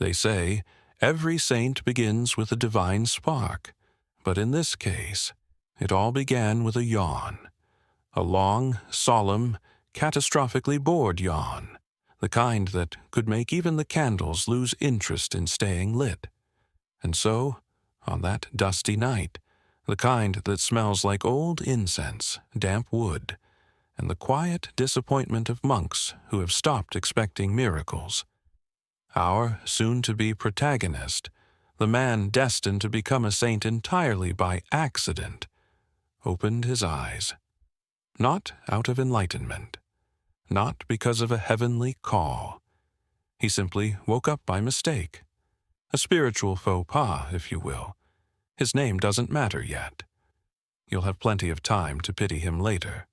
They say every saint begins with a divine spark, but in this case, it all began with a yawn. A long, solemn, catastrophically bored yawn, the kind that could make even the candles lose interest in staying lit. And so, on that dusty night, the kind that smells like old incense, damp wood, and the quiet disappointment of monks who have stopped expecting miracles, our soon-to-be protagonist, the man destined to become a saint entirely by accident, opened his eyes. Not out of enlightenment, not because of a heavenly call. He simply woke up by mistake. A spiritual faux pas, if you will. His name doesn't matter yet. You'll have plenty of time to pity him later.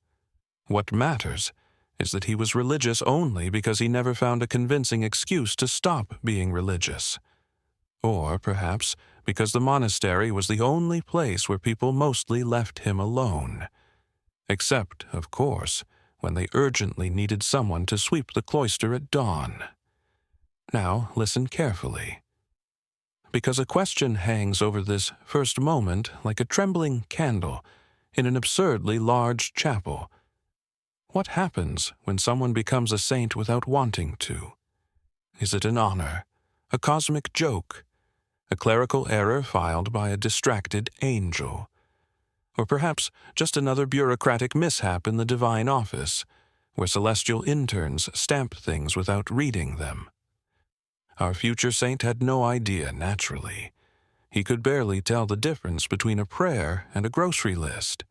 What matters is that he was religious only because he never found a convincing excuse to stop being religious. Or, perhaps, because the monastery was the only place where people mostly left him alone. Except, of course, when they urgently needed someone to sweep the cloister at dawn. Now, listen carefully. Because a question hangs over this first moment like a trembling candle in an absurdly large chapel. What happens when someone becomes a saint without wanting to? Is it an honor, a cosmic joke, a clerical error filed by a distracted angel? Or perhaps just another bureaucratic mishap in the divine office, where celestial interns stamp things without reading them? Our future saint had no idea, naturally. He could barely tell the difference between a prayer and a grocery list.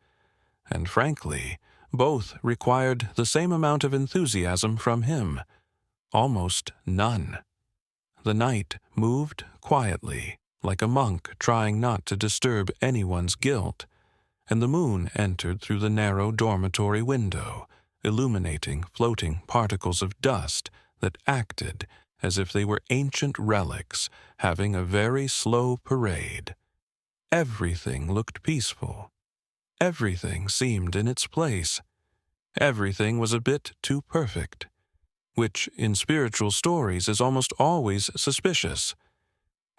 And frankly, both required the same amount of enthusiasm from him. Almost none. The night moved quietly, like a monk trying not to disturb anyone's guilt, and the moon entered through the narrow dormitory window, illuminating floating particles of dust that acted as if they were ancient relics having a very slow parade. Everything looked peaceful. Everything seemed in its place. Everything was a bit too perfect, which in spiritual stories is almost always suspicious.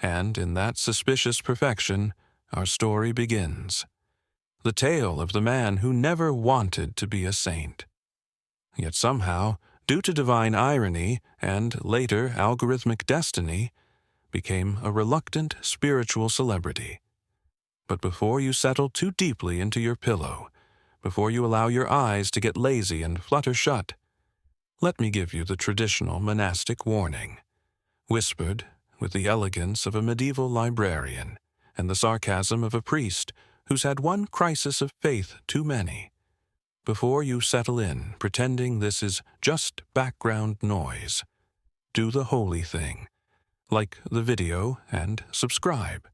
And in that suspicious perfection, our story begins. The tale of the man who never wanted to be a saint. Yet somehow, due to divine irony and later algorithmic destiny, became a reluctant spiritual celebrity. But before you settle too deeply into your pillow, before you allow your eyes to get lazy and flutter shut, let me give you the traditional monastic warning, whispered with the elegance of a medieval librarian and the sarcasm of a priest who's had one crisis of faith too many. Before you settle in pretending this is just background noise, do the holy thing. Like the video and subscribe.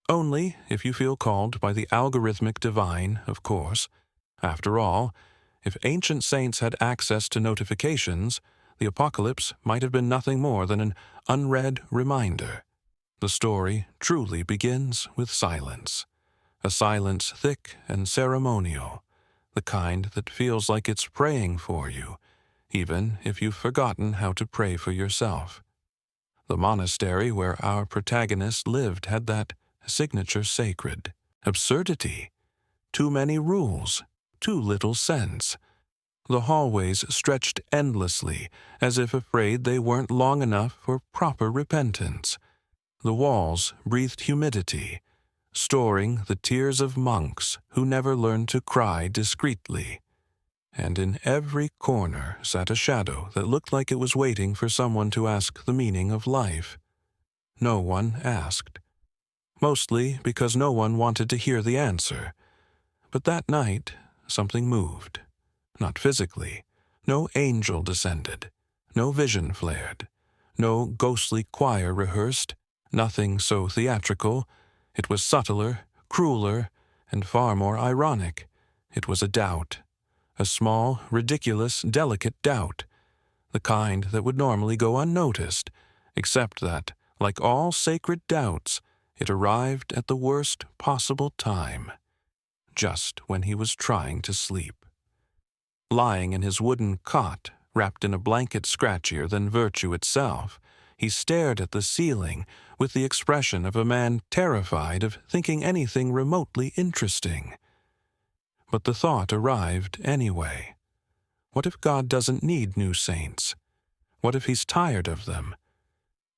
Only if you feel called by the algorithmic divine, of course. After all, if ancient saints had access to notifications, the apocalypse might have been nothing more than an unread reminder. The story truly begins with silence. A silence thick and ceremonial, the kind that feels like it's praying for you, even if you've forgotten how to pray for yourself. The monastery where our protagonist lived had that signature sacred absurdity. Too many rules, too little sense. The hallways stretched endlessly, as if afraid they weren't long enough for proper repentance. The walls breathed humidity, storing the tears of monks who never learned to cry discreetly. And in every corner sat a shadow that looked like it was waiting for someone to ask the meaning of life. No one asked. Mostly because no one wanted to hear the answer. But that night, something moved. Not physically. No angel descended. No vision flared. No ghostly choir rehearsed. Nothing so theatrical. It was subtler, crueler, and far more ironic. It was a doubt. A small, ridiculous, delicate doubt. The kind that would normally go unnoticed, except that, like all sacred doubts, it arrived at the worst possible time. Just when he was trying to sleep. Lying in his wooden cot, wrapped in a blanket scratchier than virtue itself, He stared at the ceiling with the expression of a man terrified of thinking anything remotely interesting. But the thought arrived anyway. What if God doesn't need new saints? What if he's tired of them?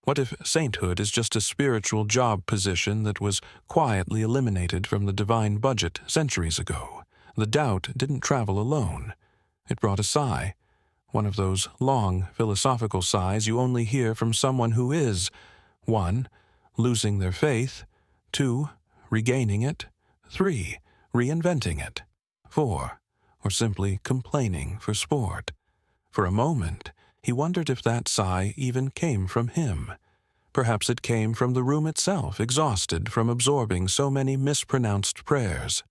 What if sainthood is just a spiritual job position that was quietly eliminated from the divine budget centuries ago? The doubt didn't travel alone. It brought a sigh, one of those long philosophical sighs you only hear from someone who is, 1, losing their faith, 2, regaining it, 3, reinventing it, 4, or simply complaining for sport. For a moment, he wondered if that sigh even came from him. Perhaps it came from the room itself, exhausted from absorbing so many mispronounced prayers.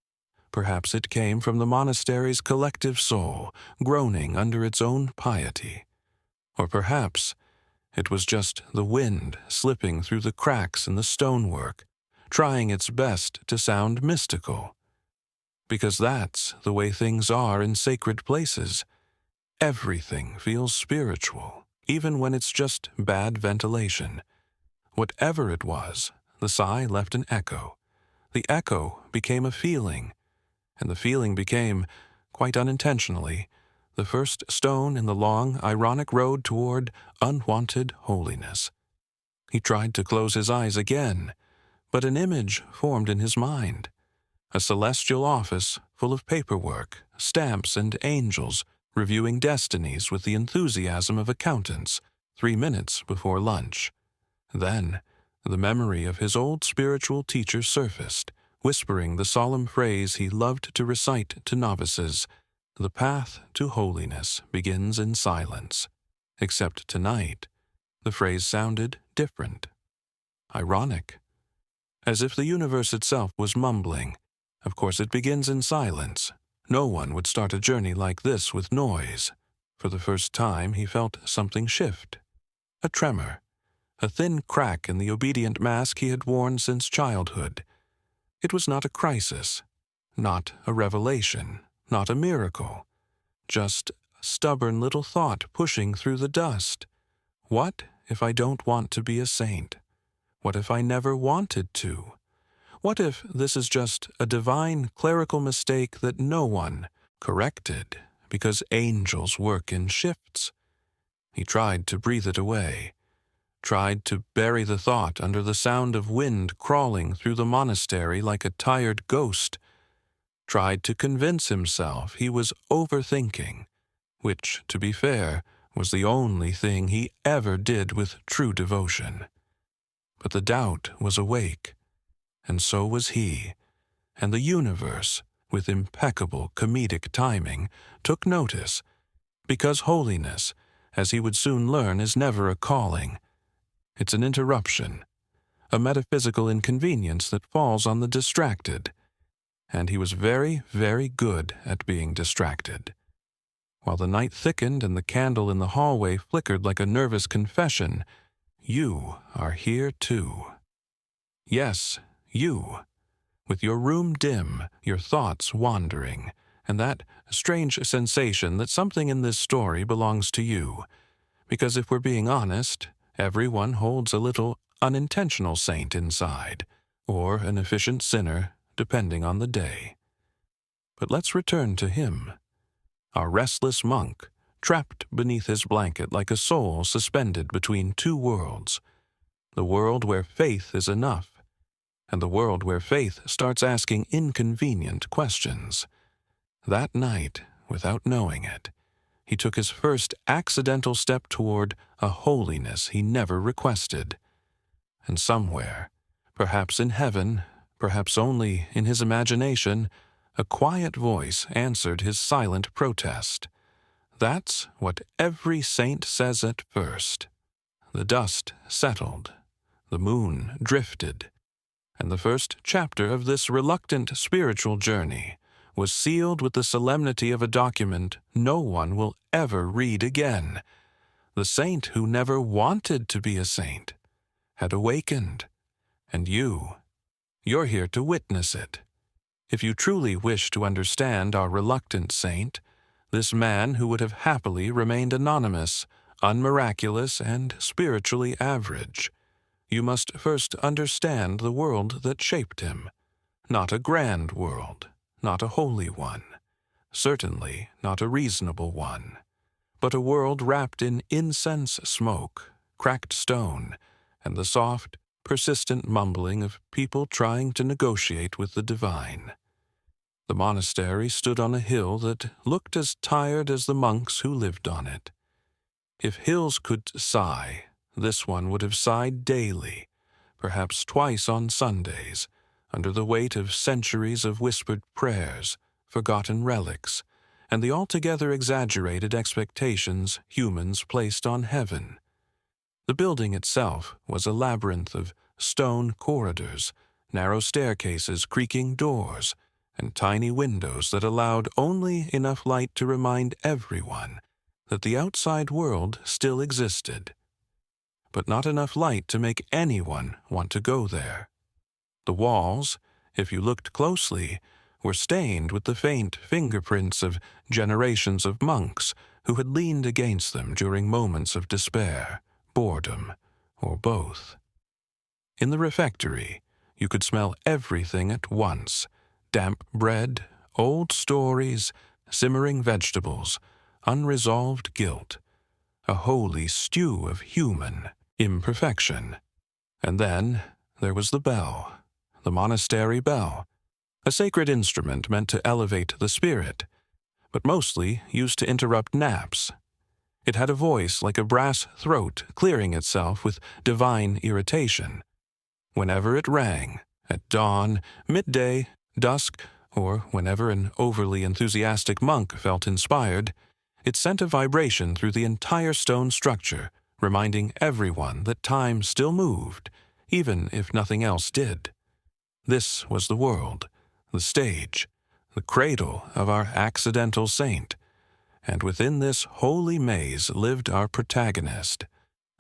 Perhaps it came from the monastery's collective soul, groaning under its own piety. Or perhaps it was just the wind slipping through the cracks in the stonework, trying its best to sound mystical. Because that's the way things are in sacred places. Everything feels spiritual, even when it's just bad ventilation. Whatever it was, the sigh left an echo. The echo became a feeling, and the feeling became, quite unintentionally, the first stone in the long, ironic road toward unwanted holiness. He tried to close his eyes again, but an image formed in his mind. A celestial office full of paperwork, stamps, and angels reviewing destinies with the enthusiasm of accountants 3 minutes before lunch. Then, the memory of his old spiritual teacher surfaced, whispering the solemn phrase he loved to recite to novices, "The path to holiness begins in silence." Except tonight, the phrase sounded different. Ironic. As if the universe itself was mumbling, "Of course it begins in silence. No one would start a journey like this with noise." For the first time he felt something shift. A tremor. A thin crack in the obedient mask he had worn since childhood. It was not a crisis, not a revelation, not a miracle. Just a stubborn little thought pushing through the dust. What if I don't want to be a saint? What if I never wanted to? What if this is just a divine clerical mistake that no one corrected because angels work in shifts? He tried to breathe it away, tried to bury the thought under the sound of wind crawling through the monastery like a tired ghost, tried to convince himself he was overthinking, which, to be fair, was the only thing he ever did with true devotion. But the doubt was awake, and so was he, and the universe, with impeccable comedic timing, took notice, because holiness, as he would soon learn, is never a calling. It's an interruption, a metaphysical inconvenience that falls on the distracted, and he was very, very good at being distracted. While the night thickened and the candle in the hallway flickered like a nervous confession, you are here too. Yes, you, with your room dim, your thoughts wandering, and that strange sensation that something in this story belongs to you. Because if we're being honest, everyone holds a little unintentional saint inside, or an efficient sinner, depending on the day. But let's return to him, our restless monk, trapped beneath his blanket like a soul suspended between two worlds, the world where faith is enough, and the world where faith starts asking inconvenient questions. That night, without knowing it, he took his first accidental step toward a holiness he never requested. And somewhere, perhaps in heaven, perhaps only in his imagination, a quiet voice answered his silent protest. That's what every saint says at first. The dust settled, the moon drifted, and the first chapter of this reluctant spiritual journey was sealed with the solemnity of a document no one will ever read again. The saint who never wanted to be a saint had awakened, and you're here to witness it. If you truly wish to understand our reluctant saint, this man who would have happily remained anonymous, unmiraculous and spiritually average. You must first understand the world that shaped him. Not a grand world, not a holy one, certainly not a reasonable one, but a world wrapped in incense smoke, cracked stone, and the soft, persistent mumbling of people trying to negotiate with the divine. The monastery stood on a hill that looked as tired as the monks who lived on it. If hills could sigh, this one would have sighed daily, perhaps twice on Sundays, under the weight of centuries of whispered prayers, forgotten relics, and the altogether exaggerated expectations humans placed on heaven. The building itself was a labyrinth of stone corridors, narrow staircases, creaking doors, and tiny windows that allowed only enough light to remind everyone that the outside world still existed, but not enough light to make anyone want to go there. The walls, if you looked closely, were stained with the faint fingerprints of generations of monks who had leaned against them during moments of despair, boredom, or both. In the refectory, you could smell everything at once: damp bread, old stories, simmering vegetables, unresolved guilt, a holy stew of human imperfection. And then there was the bell, the monastery bell, a sacred instrument meant to elevate the spirit, but mostly used to interrupt naps. It had a voice like a brass throat clearing itself with divine irritation. Whenever it rang, at dawn, midday, dusk, or whenever an overly enthusiastic monk felt inspired, it sent a vibration through the entire stone structure, reminding everyone that time still moved, even if nothing else did. This was the world, the stage, the cradle of our accidental saint, and within this holy maze lived our protagonist,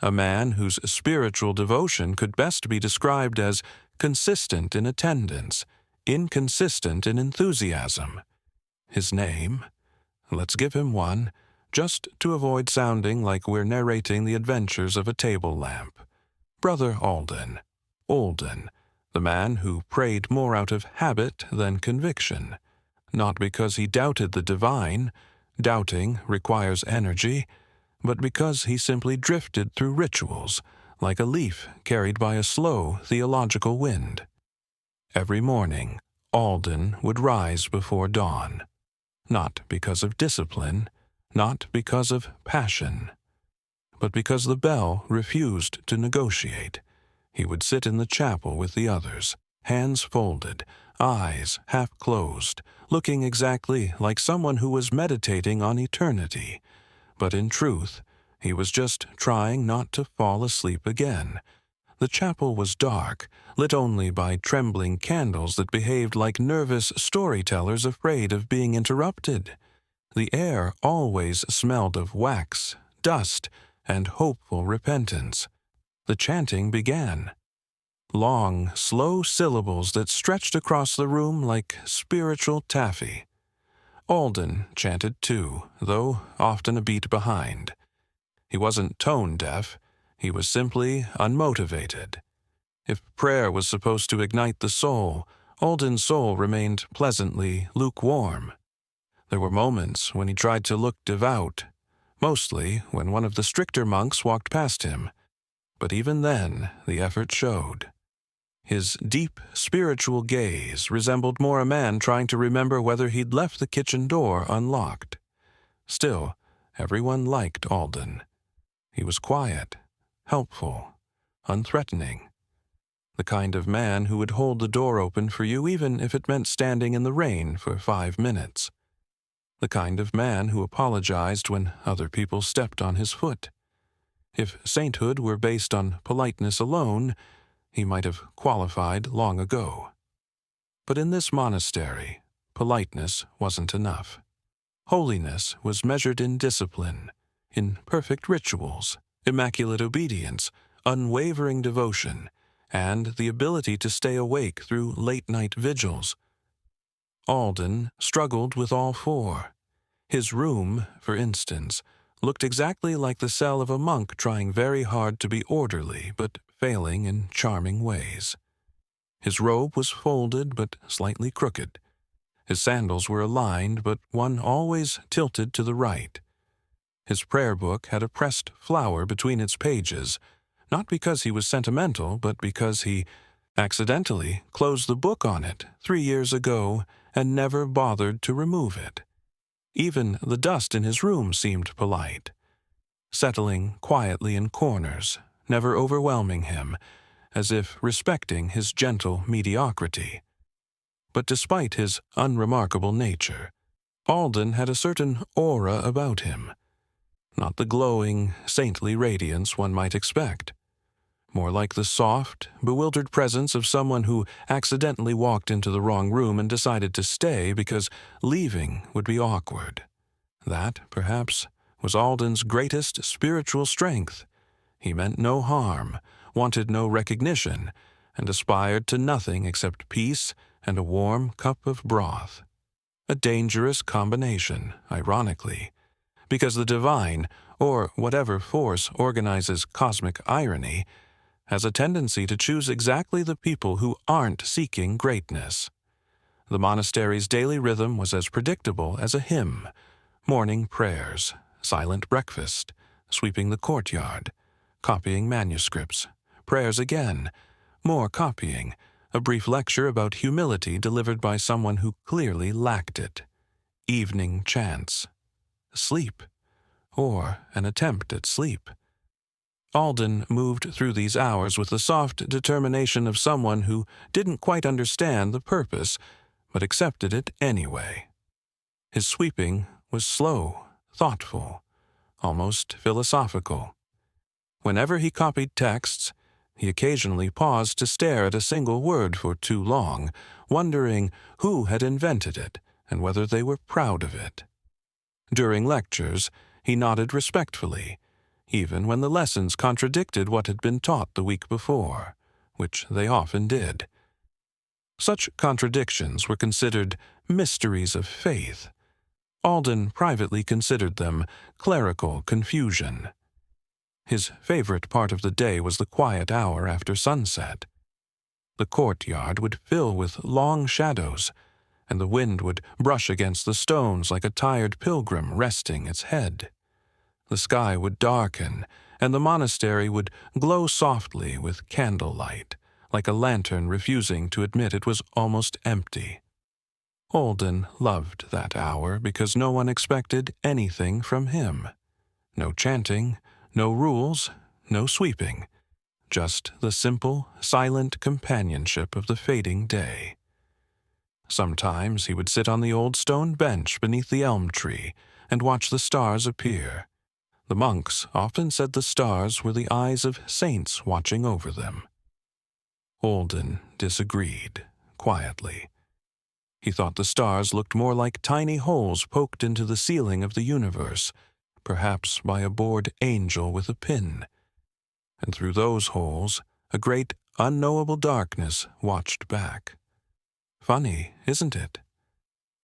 a man whose spiritual devotion could best be described as consistent in attendance, inconsistent in enthusiasm. His name? Let's give him one, just to avoid sounding like we're narrating the adventures of a table lamp. Brother Alden. Olden, the man who prayed more out of habit than conviction, not because he doubted the divine, doubting requires energy, but because he simply drifted through rituals, like a leaf carried by a slow theological wind. Every morning, Alden would rise before dawn, not because of discipline, not because of passion, but because the bell refused to negotiate. He would sit in the chapel with the others, hands folded, eyes half closed, looking exactly like someone who was meditating on eternity. But in truth, he was just trying not to fall asleep again. The chapel was dark, lit only by trembling candles that behaved like nervous storytellers afraid of being interrupted. The air always smelled of wax, dust, and hopeful repentance. The chanting began. Long, slow syllables that stretched across the room like spiritual taffy. Alden chanted too, though often a beat behind. He wasn't tone-deaf, he was simply unmotivated. If prayer was supposed to ignite the soul, Alden's soul remained pleasantly lukewarm. There were moments when he tried to look devout, mostly when one of the stricter monks walked past him, but even then the effort showed. His deep spiritual gaze resembled more a man trying to remember whether he'd left the kitchen door unlocked. Still, everyone liked Alden. He was quiet, helpful, unthreatening. The kind of man who would hold the door open for you even if it meant standing in the rain for 5 minutes. The kind of man who apologized when other people stepped on his foot. If sainthood were based on politeness alone, he might have qualified long ago. But in this monastery, politeness wasn't enough. Holiness was measured in discipline, in perfect rituals, immaculate obedience, unwavering devotion, and the ability to stay awake through late-night vigils. Alden struggled with all four. His room, for instance, looked exactly like the cell of a monk trying very hard to be orderly but failing in charming ways. His robe was folded but slightly crooked. His sandals were aligned, but one always tilted to the right. His prayer book had a pressed flower between its pages, not because he was sentimental, but because he accidentally closed the book on it 3 years ago and never bothered to remove it. Even the dust in his room seemed polite, settling quietly in corners, never overwhelming him, as if respecting his gentle mediocrity. But despite his unremarkable nature, Alden had a certain aura about him, not the glowing, saintly radiance one might expect. More like the soft, bewildered presence of someone who accidentally walked into the wrong room and decided to stay because leaving would be awkward. That, perhaps, was Alden's greatest spiritual strength. He meant no harm, wanted no recognition, and aspired to nothing except peace and a warm cup of broth. A dangerous combination, ironically, because the divine, or whatever force organizes cosmic irony, has a tendency to choose exactly the people who aren't seeking greatness. The monastery's daily rhythm was as predictable as a hymn: morning prayers, silent breakfast, sweeping the courtyard, copying manuscripts, prayers again, more copying, a brief lecture about humility delivered by someone who clearly lacked it, evening chants, sleep, or an attempt at sleep. Alden moved through these hours with the soft determination of someone who didn't quite understand the purpose, but accepted it anyway. His sweeping was slow, thoughtful, almost philosophical. Whenever he copied texts, he occasionally paused to stare at a single word for too long, wondering who had invented it and whether they were proud of it. During lectures, he nodded respectfully, even when the lessons contradicted what had been taught the week before, which they often did. Such contradictions were considered mysteries of faith. Alden privately considered them clerical confusion. His favorite part of the day was the quiet hour after sunset. The courtyard would fill with long shadows, and the wind would brush against the stones like a tired pilgrim resting its head. The sky would darken, and the monastery would glow softly with candlelight, like a lantern refusing to admit it was almost empty. Alden loved that hour because no one expected anything from him. No chanting, no rules, no sweeping, just the simple, silent companionship of the fading day. Sometimes he would sit on the old stone bench beneath the elm tree and watch the stars appear. The monks often said the stars were the eyes of saints watching over them. Alden disagreed, quietly. He thought the stars looked more like tiny holes poked into the ceiling of the universe, perhaps by a bored angel with a pin. And through those holes, a great, unknowable darkness watched back. Funny, isn't it?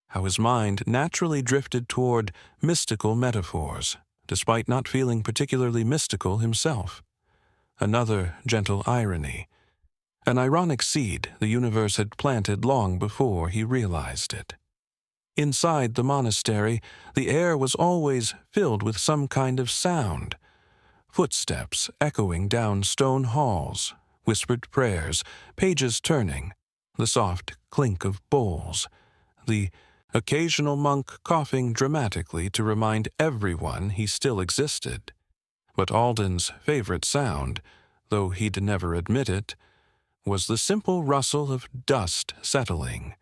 How his mind naturally drifted toward mystical metaphors, despite not feeling particularly mystical himself. Another gentle irony, an ironic seed the universe had planted long before he realized it. Inside the monastery, the air was always filled with some kind of sound. Footsteps echoing down stone halls, whispered prayers, pages turning, the soft clink of bowls, the occasional monk coughing dramatically to remind everyone he still existed. But Alden's favorite sound, though he'd never admit it, was the simple rustle of dust settling.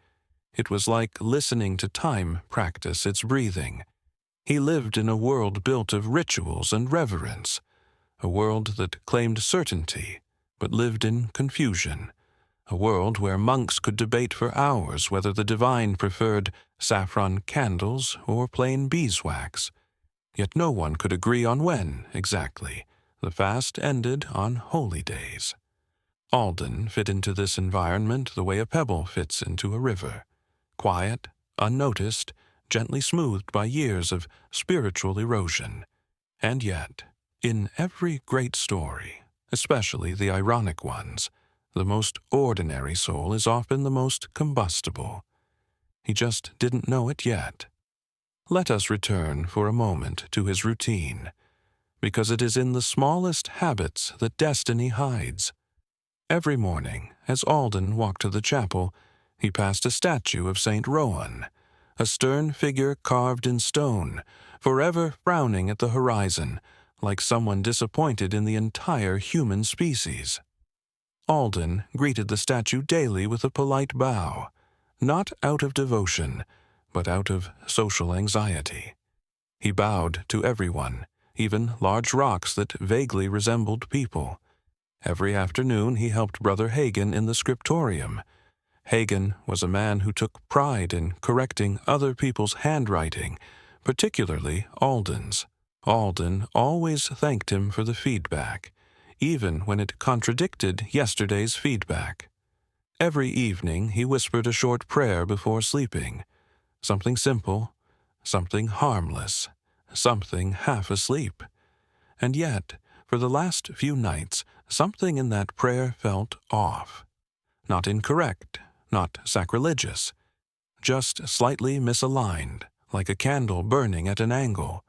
It was like listening to time practice its breathing. He lived in a world built of rituals and reverence, a world that claimed certainty but lived in confusion, a world where monks could debate for hours whether the divine preferred saffron candles or plain beeswax. Yet no one could agree on when, exactly, the fast ended on holy days. Alden fit into this environment the way a pebble fits into a river, quiet, unnoticed, gently smoothed by years of spiritual erosion. And yet, in every great story, especially the ironic ones, the most ordinary soul is often the most combustible. He just didn't know it yet. Let us return for a moment to his routine, because it is in the smallest habits that destiny hides. Every morning, as Alden walked to the chapel, he passed a statue of St. Rowan, a stern figure carved in stone, forever frowning at the horizon, like someone disappointed in the entire human species. Alden greeted the statue daily with a polite bow, not out of devotion, but out of social anxiety. He bowed to everyone, even large rocks that vaguely resembled people. Every afternoon he helped Brother Hagen in the scriptorium. Hagen was a man who took pride in correcting other people's handwriting, particularly Alden's. Alden always thanked him for the feedback, even when it contradicted yesterday's feedback. Every evening he whispered a short prayer before sleeping. Something simple, something harmless, something half asleep. And yet, for the last few nights, something in that prayer felt off. Not incorrect, not sacrilegious, just slightly misaligned, like a candle burning at an angle.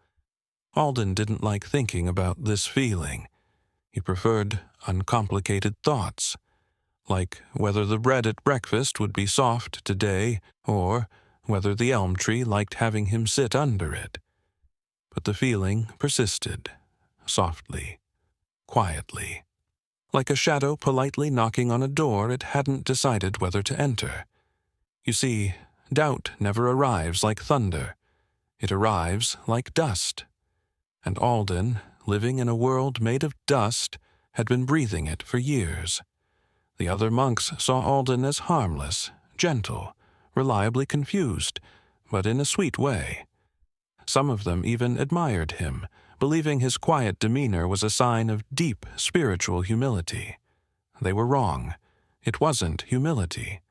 Alden didn't like thinking about this feeling. He preferred uncomplicated thoughts, like whether the bread at breakfast would be soft today, or whether the elm tree liked having him sit under it. But the feeling persisted, softly, quietly, like a shadow politely knocking on a door it hadn't decided whether to enter. You see, doubt never arrives like thunder. It arrives like dust. And Alden, living in a world made of dust, had been breathing it for years. The other monks saw Alden as harmless, gentle, reliably confused, but in a sweet way. Some of them even admired him, believing his quiet demeanor was a sign of deep spiritual humility. They were wrong. It wasn't humility.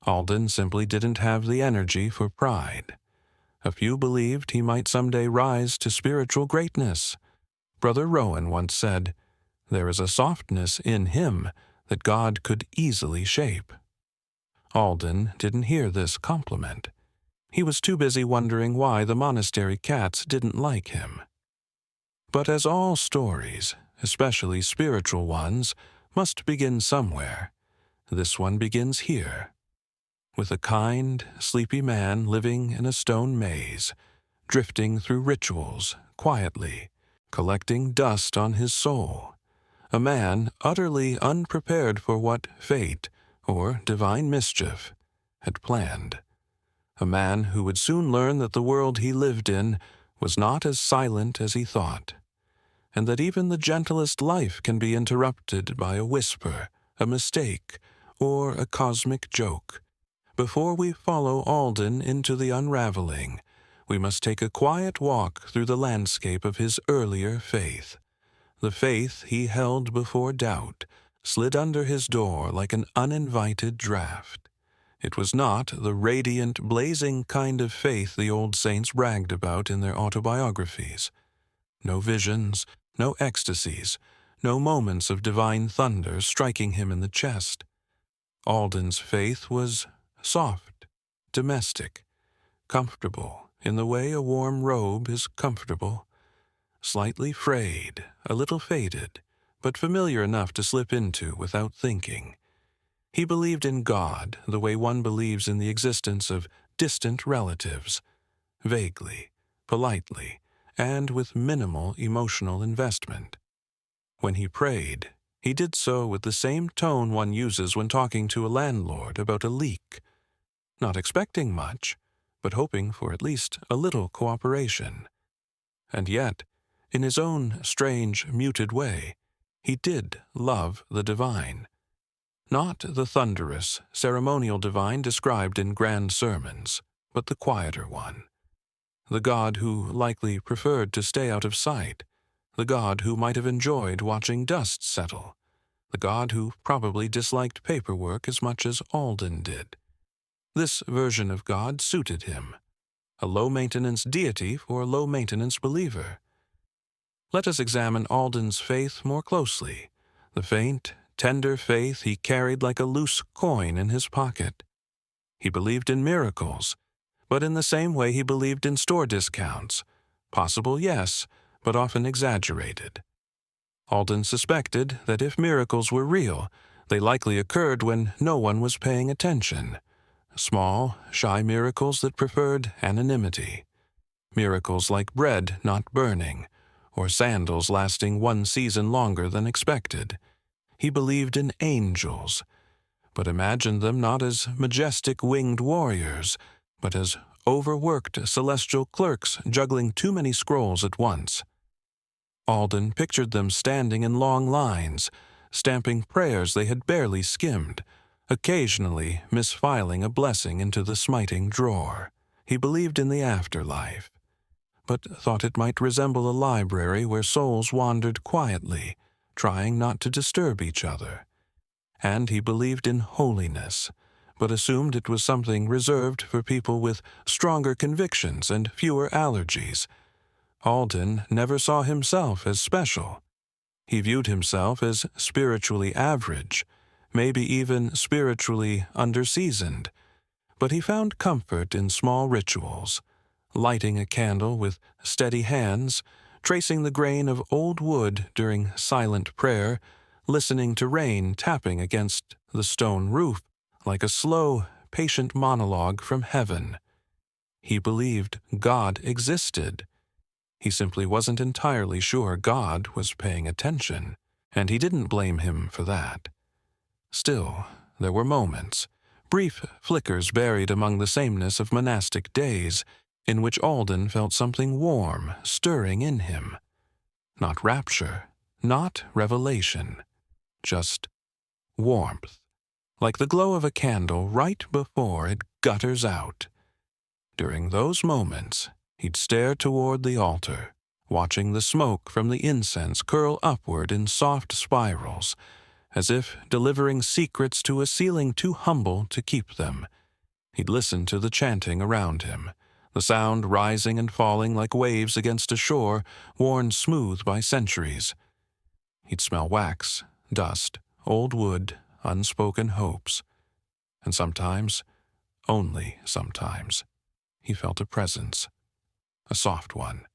Alden simply didn't have the energy for pride. A few believed he might someday rise to spiritual greatness. Brother Rowan once said, "There is a softness in him that God could easily shape." Alden didn't hear this compliment. He was too busy wondering why the monastery cats didn't like him. But as all stories, especially spiritual ones, must begin somewhere, this one begins here, with a kind, sleepy man living in a stone maze, drifting through rituals, quietly, collecting dust on his soul. A man utterly unprepared for what fate, or divine mischief, had planned. A man who would soon learn that the world he lived in was not as silent as he thought, and that even the gentlest life can be interrupted by a whisper, a mistake, or a cosmic joke. Before we follow Alden into the unraveling, we must take a quiet walk through the landscape of his earlier faith. The faith he held before doubt slid under his door like an uninvited draft. It was not the radiant, blazing kind of faith the old saints bragged about in their autobiographies. No visions, no ecstasies, no moments of divine thunder striking him in the chest. Alden's faith was soft, domestic, comfortable in the way a warm robe is comfortable, slightly frayed, a little faded, but familiar enough to slip into without thinking. He believed in God the way one believes in the existence of distant relatives, vaguely, politely, and with minimal emotional investment. When he prayed, he did so with the same tone one uses when talking to a landlord about a leak, not expecting much, but hoping for at least a little cooperation. And yet, in his own strange, muted way, he did love the divine. Not the thunderous, ceremonial divine described in grand sermons, but the quieter one. The God who likely preferred to stay out of sight. The God who might have enjoyed watching dust settle. The God who probably disliked paperwork as much as Alden did. This version of God suited him. A low-maintenance deity for a low-maintenance believer. Let us examine Alden's faith more closely, the faint, tender faith he carried like a loose coin in his pocket. He believed in miracles, but in the same way he believed in store discounts. Possible, yes, but often exaggerated. Alden suspected that if miracles were real, they likely occurred when no one was paying attention. Small, shy miracles that preferred anonymity. Miracles like bread not burning, or sandals lasting one season longer than expected. He believed in angels, but imagined them not as majestic winged warriors, but as overworked celestial clerks juggling too many scrolls at once. Alden pictured them standing in long lines, stamping prayers they had barely skimmed, occasionally misfiling a blessing into the smiting drawer. He believed in the afterlife, but thought it might resemble a library where souls wandered quietly, trying not to disturb each other. And he believed in holiness, but assumed it was something reserved for people with stronger convictions and fewer allergies. Alden never saw himself as special. He viewed himself as spiritually average, maybe even spiritually underseasoned, but he found comfort in small rituals, lighting a candle with steady hands, tracing the grain of old wood during silent prayer, listening to rain tapping against the stone roof like a slow, patient monologue from heaven. He believed God existed. He simply wasn't entirely sure God was paying attention, and he didn't blame him for that. Still, there were moments, brief flickers buried among the sameness of monastic days, in which Alden felt something warm stirring in him. Not rapture, not revelation, just warmth, like the glow of a candle right before it gutters out. During those moments, he'd stare toward the altar, watching the smoke from the incense curl upward in soft spirals, as if delivering secrets to a ceiling too humble to keep them. He'd listen to the chanting around him, the sound rising and falling like waves against a shore worn smooth by centuries. He'd smell wax, dust, old wood, unspoken hopes. And sometimes, only sometimes, he felt a presence. A soft one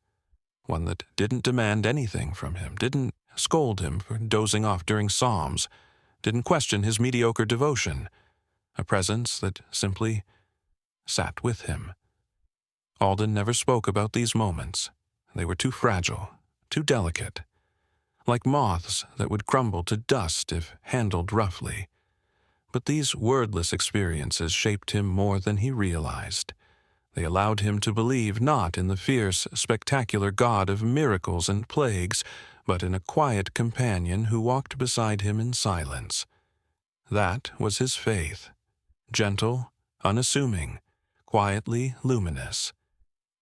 that didn't demand anything from him, didn't scold him for dozing off during psalms, didn't question his mediocre devotion. A presence that simply sat with him. Alden never spoke about these moments. They were too fragile, too delicate, like moths that would crumble to dust if handled roughly. But these wordless experiences shaped him more than he realized. They allowed him to believe not in the fierce, spectacular God of miracles and plagues, but in a quiet companion who walked beside him in silence. That was his faith, gentle, unassuming, quietly luminous.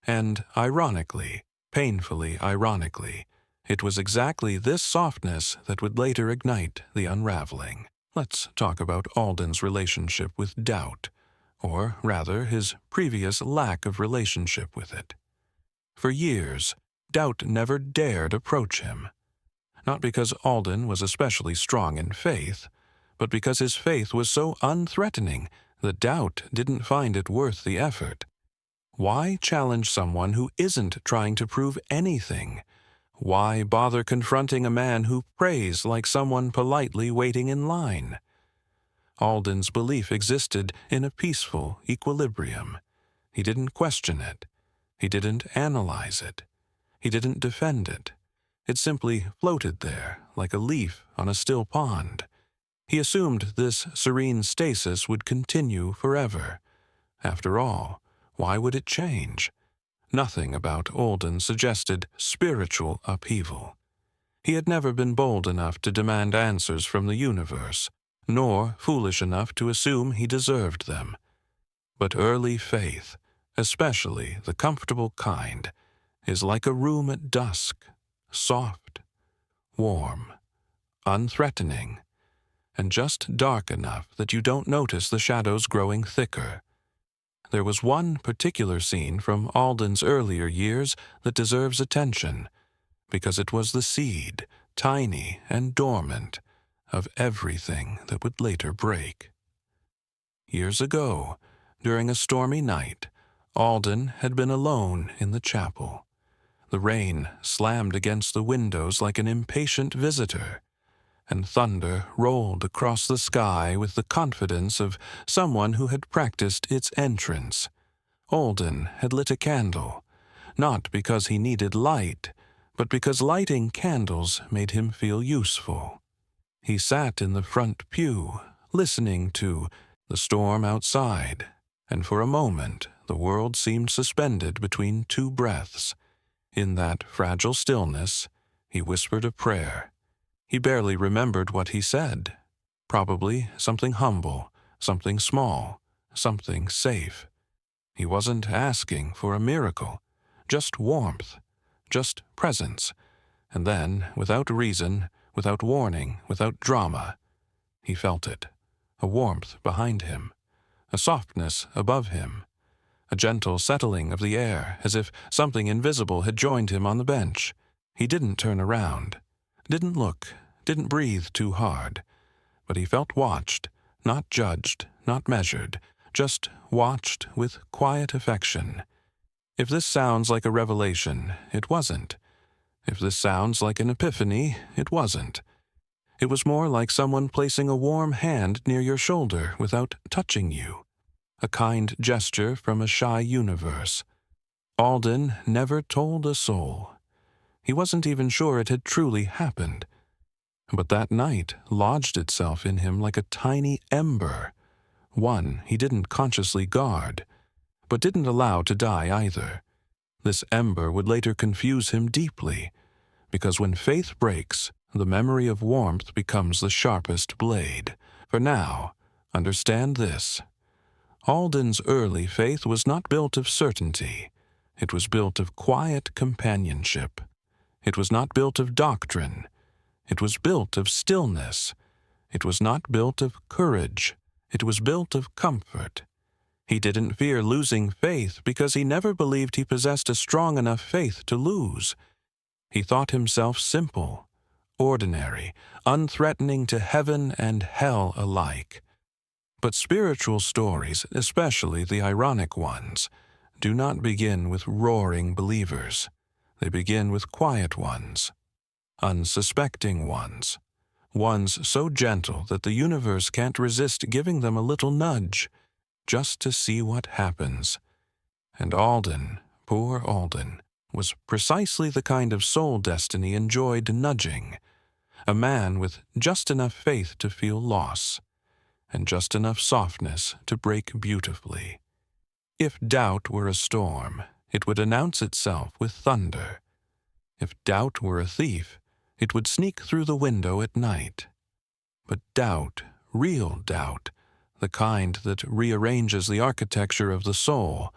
And ironically, painfully ironically, it was exactly this softness that would later ignite the unraveling. Let's talk about Alden's relationship with doubt, or rather his previous lack of relationship with it. For years, doubt never dared approach him. Not because Alden was especially strong in faith, but because his faith was so unthreatening that doubt didn't find it worth the effort. Why challenge someone who isn't trying to prove anything? Why bother confronting a man who prays like someone politely waiting in line? Alden's belief existed in a peaceful equilibrium. He didn't question it. He didn't analyze it. He didn't defend it. It simply floated there like a leaf on a still pond. He assumed this serene stasis would continue forever. After all, why would it change? Nothing about Alden suggested spiritual upheaval. He had never been bold enough to demand answers from the universe, nor foolish enough to assume he deserved them. But early faith, especially the comfortable kind, is like a room at dusk, soft, warm, unthreatening, and just dark enough that you don't notice the shadows growing thicker. There was one particular scene from Alden's earlier years that deserves attention, because it was the seed, tiny and dormant, of everything that would later break. Years ago, during a stormy night, Alden had been alone in the chapel. The rain slammed against the windows like an impatient visitor, and thunder rolled across the sky with the confidence of someone who had practiced its entrance. Alden had lit a candle, not because he needed light, but because lighting candles made him feel useful. He sat in the front pew, listening to the storm outside, and for a moment the world seemed suspended between two breaths. In that fragile stillness, he whispered a prayer. He barely remembered what he said. Probably something humble, something small, something safe. He wasn't asking for a miracle, just warmth, just presence. And then, without reason, without warning, without drama, he felt it. A warmth behind him, a softness above him, a gentle settling of the air, as if something invisible had joined him on the bench. He didn't turn around, didn't look, didn't breathe too hard, but he felt watched, not judged, not measured, just watched with quiet affection. If this sounds like a revelation, it wasn't. If this sounds like an epiphany, it wasn't. It was more like someone placing a warm hand near your shoulder without touching you. A kind gesture from a shy universe. Alden never told a soul. He wasn't even sure it had truly happened. But that night lodged itself in him like a tiny ember, one he didn't consciously guard, but didn't allow to die either. This ember would later confuse him deeply, because when faith breaks, the memory of warmth becomes the sharpest blade. For now, understand this. Alden's early faith was not built of certainty. It was built of quiet companionship. It was not built of doctrine. It was built of stillness. It was not built of courage. It was built of comfort. He didn't fear losing faith because he never believed he possessed a strong enough faith to lose. He thought himself simple, ordinary, unthreatening to heaven and hell alike. But spiritual stories, especially the ironic ones, do not begin with roaring believers. They begin with quiet ones, unsuspecting ones, ones so gentle that the universe can't resist giving them a little nudge, just to see what happens. And Alden, poor Alden, was precisely the kind of soul destiny enjoyed nudging, a man with just enough faith to feel loss, and just enough softness to break beautifully. If doubt were a storm, it would announce itself with thunder. If doubt were a thief, it would sneak through the window at night. But doubt, real doubt, the kind that rearranges the architecture of the soul,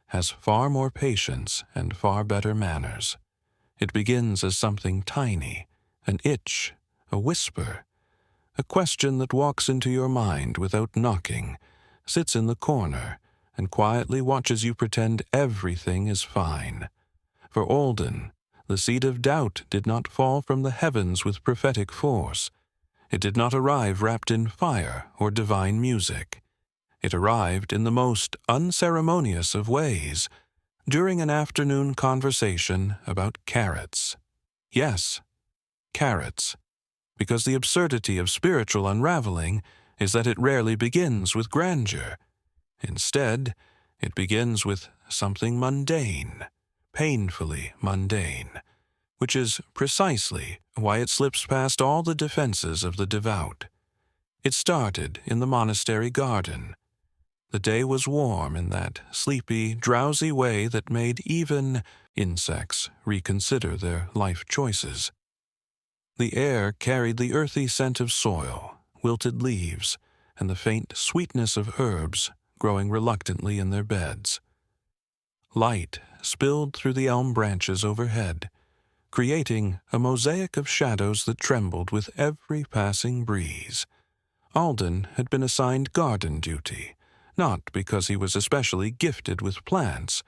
has far more patience and far better manners. It begins as something tiny, an itch, a whisper, a question that walks into your mind without knocking, sits in the corner, and quietly watches you pretend everything is fine. For Alden, the seed of doubt did not fall from the heavens with prophetic force. It did not arrive wrapped in fire or divine music. It arrived in the most unceremonious of ways, during an afternoon conversation about carrots. Yes, carrots, because the absurdity of spiritual unraveling is that it rarely begins with grandeur. Instead, it begins with something mundane, painfully mundane, which is precisely why it slips past all the defenses of the devout. It started in the monastery garden. The day was warm in that sleepy, drowsy way that made even insects reconsider their life choices. The air carried the earthy scent of soil, wilted leaves, and the faint sweetness of herbs growing reluctantly in their beds. Light spilled through the elm branches overhead, creating a mosaic of shadows that trembled with every passing breeze. Alden had been assigned garden duty, not because he was especially gifted with plants,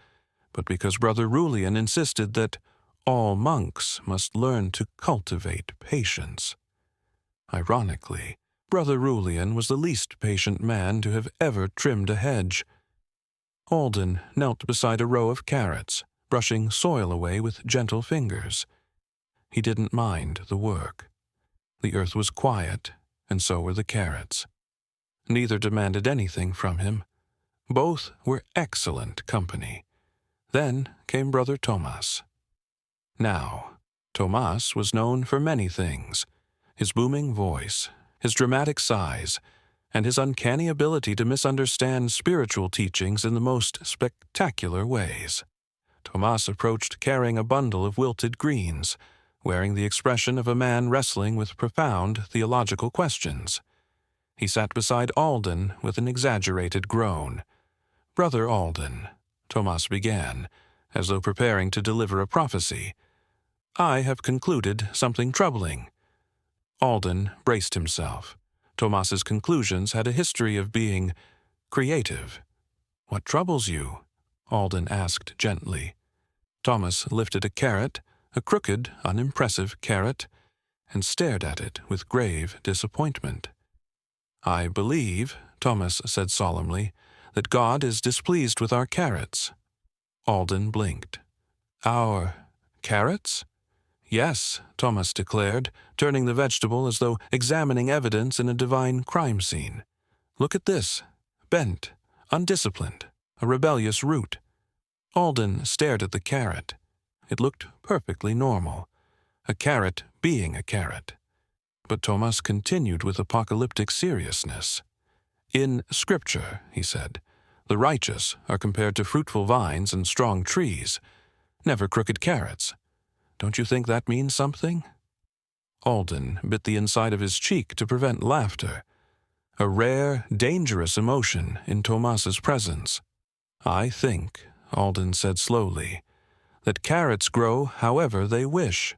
but because Brother Rulian insisted that all monks must learn to cultivate patience. Ironically, Brother Rulian was the least patient man to have ever trimmed a hedge. Alden knelt beside a row of carrots, brushing soil away with gentle fingers. He didn't mind the work. The earth was quiet, and so were the carrots. Neither demanded anything from him. Both were excellent company. Then came Brother Tomas. Now, Tomas was known for many things: his booming voice, his dramatic size, and his uncanny ability to misunderstand spiritual teachings in the most spectacular ways. Tomas approached carrying a bundle of wilted greens, wearing the expression of a man wrestling with profound theological questions. He sat beside Alden with an exaggerated groan. "Brother Alden," Tomas began, as though preparing to deliver a prophecy, "I have concluded something troubling." Alden braced himself. Tomas's conclusions had a history of being creative. "What troubles you?" Alden asked gently. Thomas lifted a carrot, a crooked, unimpressive carrot, and stared at it with grave disappointment. "I believe," Thomas said solemnly, "that God is displeased with our carrots." Alden blinked. "Our carrots?" "Yes," Thomas declared, turning the vegetable as though examining evidence in a divine crime scene. "Look at this. Bent, undisciplined, a rebellious root." Alden stared at the carrot. It looked perfectly normal, a carrot being a carrot. But Thomas continued with apocalyptic seriousness. "In Scripture," he said, "the righteous are compared to fruitful vines and strong trees, never crooked carrots. Don't you think that means something?" Alden bit the inside of his cheek to prevent laughter, a rare, dangerous emotion in Tomas's presence. "I think," Alden said slowly, "that carrots grow however they wish."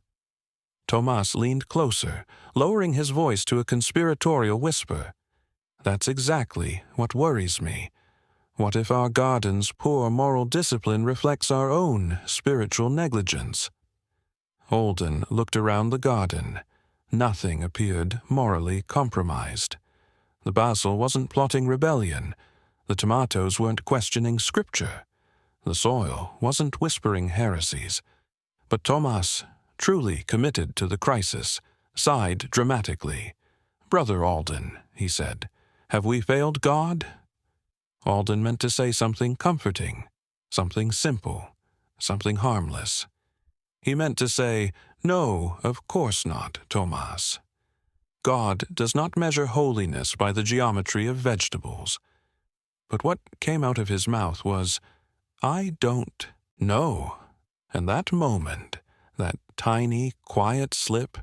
Tomas leaned closer, lowering his voice to a conspiratorial whisper. "That's exactly what worries me. What if our garden's poor moral discipline reflects our own spiritual negligence?" Alden looked around the garden. Nothing appeared morally compromised. The basil wasn't plotting rebellion. The tomatoes weren't questioning Scripture. The soil wasn't whispering heresies. But Tomas, truly committed to the crisis, sighed dramatically. "Brother Alden," he said, "have we failed God?" Alden meant to say something comforting, something simple, something harmless. He meant to say, "No, of course not, Tomas. God does not measure holiness by the geometry of vegetables." But what came out of his mouth was, "I don't know." And that moment, that tiny, quiet slip,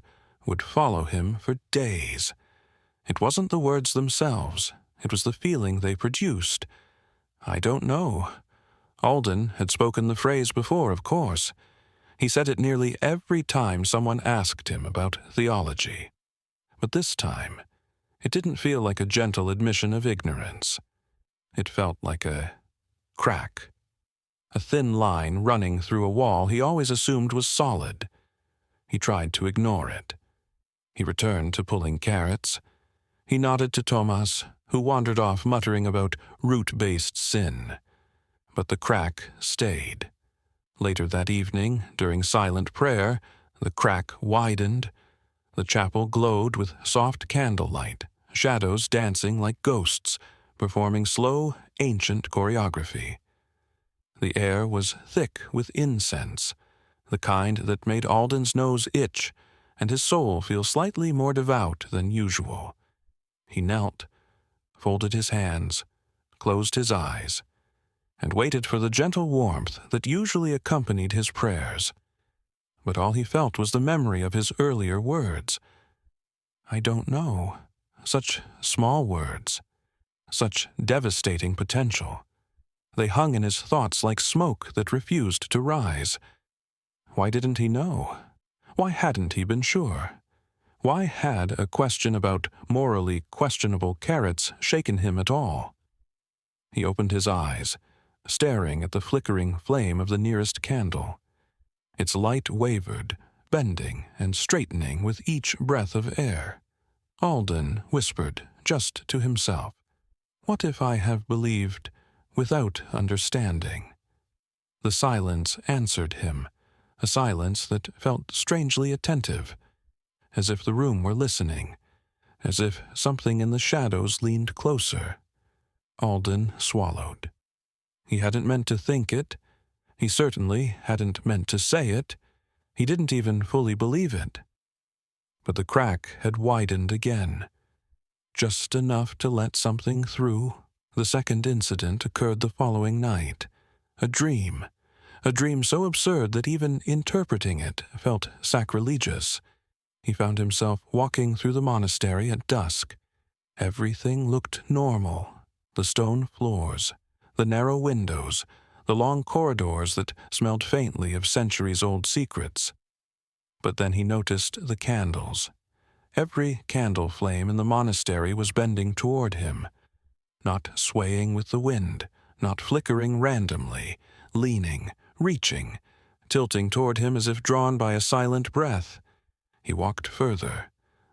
would follow him for days. It wasn't the words themselves, it was the feeling they produced. "I don't know." Alden had spoken the phrase before, of course. He said it nearly every time someone asked him about theology. But this time, it didn't feel like a gentle admission of ignorance. It felt like a crack, a thin line running through a wall he always assumed was solid. He tried to ignore it. He returned to pulling carrots. He nodded to Tomas, who wandered off muttering about root-based sin. But the crack stayed. Later that evening, during silent prayer, the crack widened. The chapel glowed with soft candlelight, shadows dancing like ghosts, performing slow, ancient choreography. The air was thick with incense, the kind that made Alden's nose itch and his soul feel slightly more devout than usual. He knelt, folded his hands, closed his eyes, and waited for the gentle warmth that usually accompanied his prayers. But all he felt was the memory of his earlier words. "I don't know." Such small words, such devastating potential. They hung in his thoughts like smoke that refused to rise. Why didn't he know? Why hadn't he been sure? Why had a question about morally questionable carrots shaken him at all? He opened his eyes, staring at the flickering flame of the nearest candle. Its light wavered, bending and straightening with each breath of air. Alden whispered, just to himself, "What if I have believed without understanding?" The silence answered him, a silence that felt strangely attentive, as if the room were listening, as if something in the shadows leaned closer. Alden swallowed. He hadn't meant to think it. He certainly hadn't meant to say it. He didn't even fully believe it. But the crack had widened again, just enough to let something through. The second incident occurred the following night. A dream so absurd that even interpreting it felt sacrilegious. He found himself walking through the monastery at dusk. Everything looked normal. The stone floors, the narrow windows, the long corridors that smelled faintly of centuries-old secrets. But then he noticed the candles. Every candle flame in the monastery was bending toward him, not swaying with the wind, not flickering randomly, leaning, reaching, tilting toward him as if drawn by a silent breath. He walked further.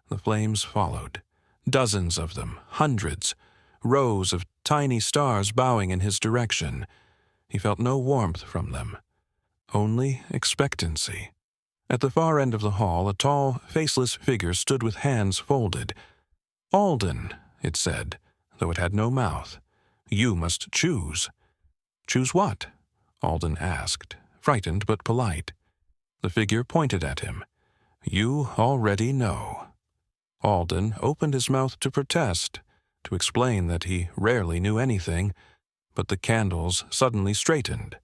The flames followed. Dozens of them, hundreds, rows of tiny stars bowing in his direction. He felt no warmth from them, only expectancy. At the far end of the hall, a tall, faceless figure stood with hands folded. "Alden," it said, though it had no mouth. "You must choose." "Choose what?" Alden asked, frightened but polite. The figure pointed at him. "You already know." Alden opened his mouth to protest, to explain that he rarely knew anything, but the candles suddenly straightened,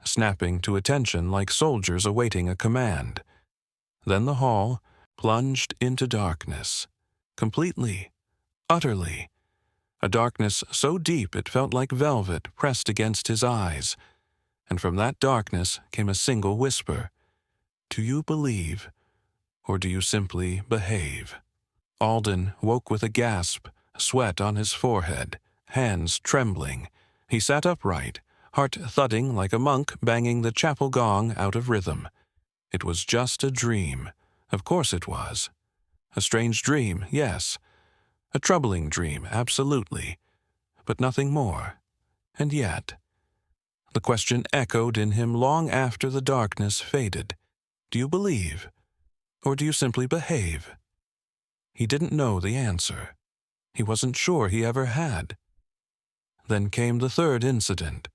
snapping to attention like soldiers awaiting a command. Then the hall plunged into darkness, completely, utterly, a darkness so deep it felt like velvet pressed against his eyes, and from that darkness came a single whisper, "Do you believe, or do you simply behave?" Alden woke with a gasp, sweat on his forehead, hands trembling. He sat upright, heart thudding like a monk banging the chapel gong out of rhythm. It was just a dream. Of course it was. A strange dream, yes. A troubling dream, absolutely. But nothing more. And yet, the question echoed in him long after the darkness faded. Do you believe? Or do you simply behave? He didn't know the answer. He wasn't sure he ever had. Then came the third incident,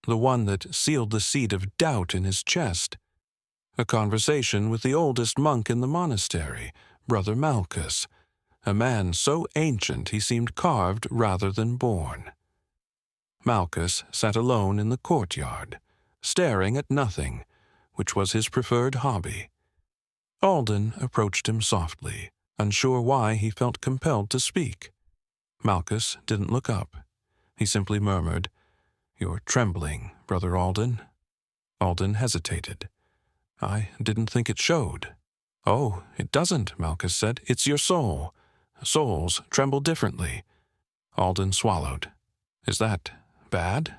the one that sealed the seed of doubt in his chest. A conversation with the oldest monk in the monastery, Brother Malchus, a man so ancient he seemed carved rather than born. Malchus sat alone in the courtyard, staring at nothing, which was his preferred hobby. Alden approached him softly, unsure why he felt compelled to speak. Malchus didn't look up. He simply murmured, "You're trembling, Brother Alden." Alden hesitated. "I didn't think it showed." "Oh, it doesn't," Malchus said. "It's your soul. Souls tremble differently." Alden swallowed. "Is that bad?"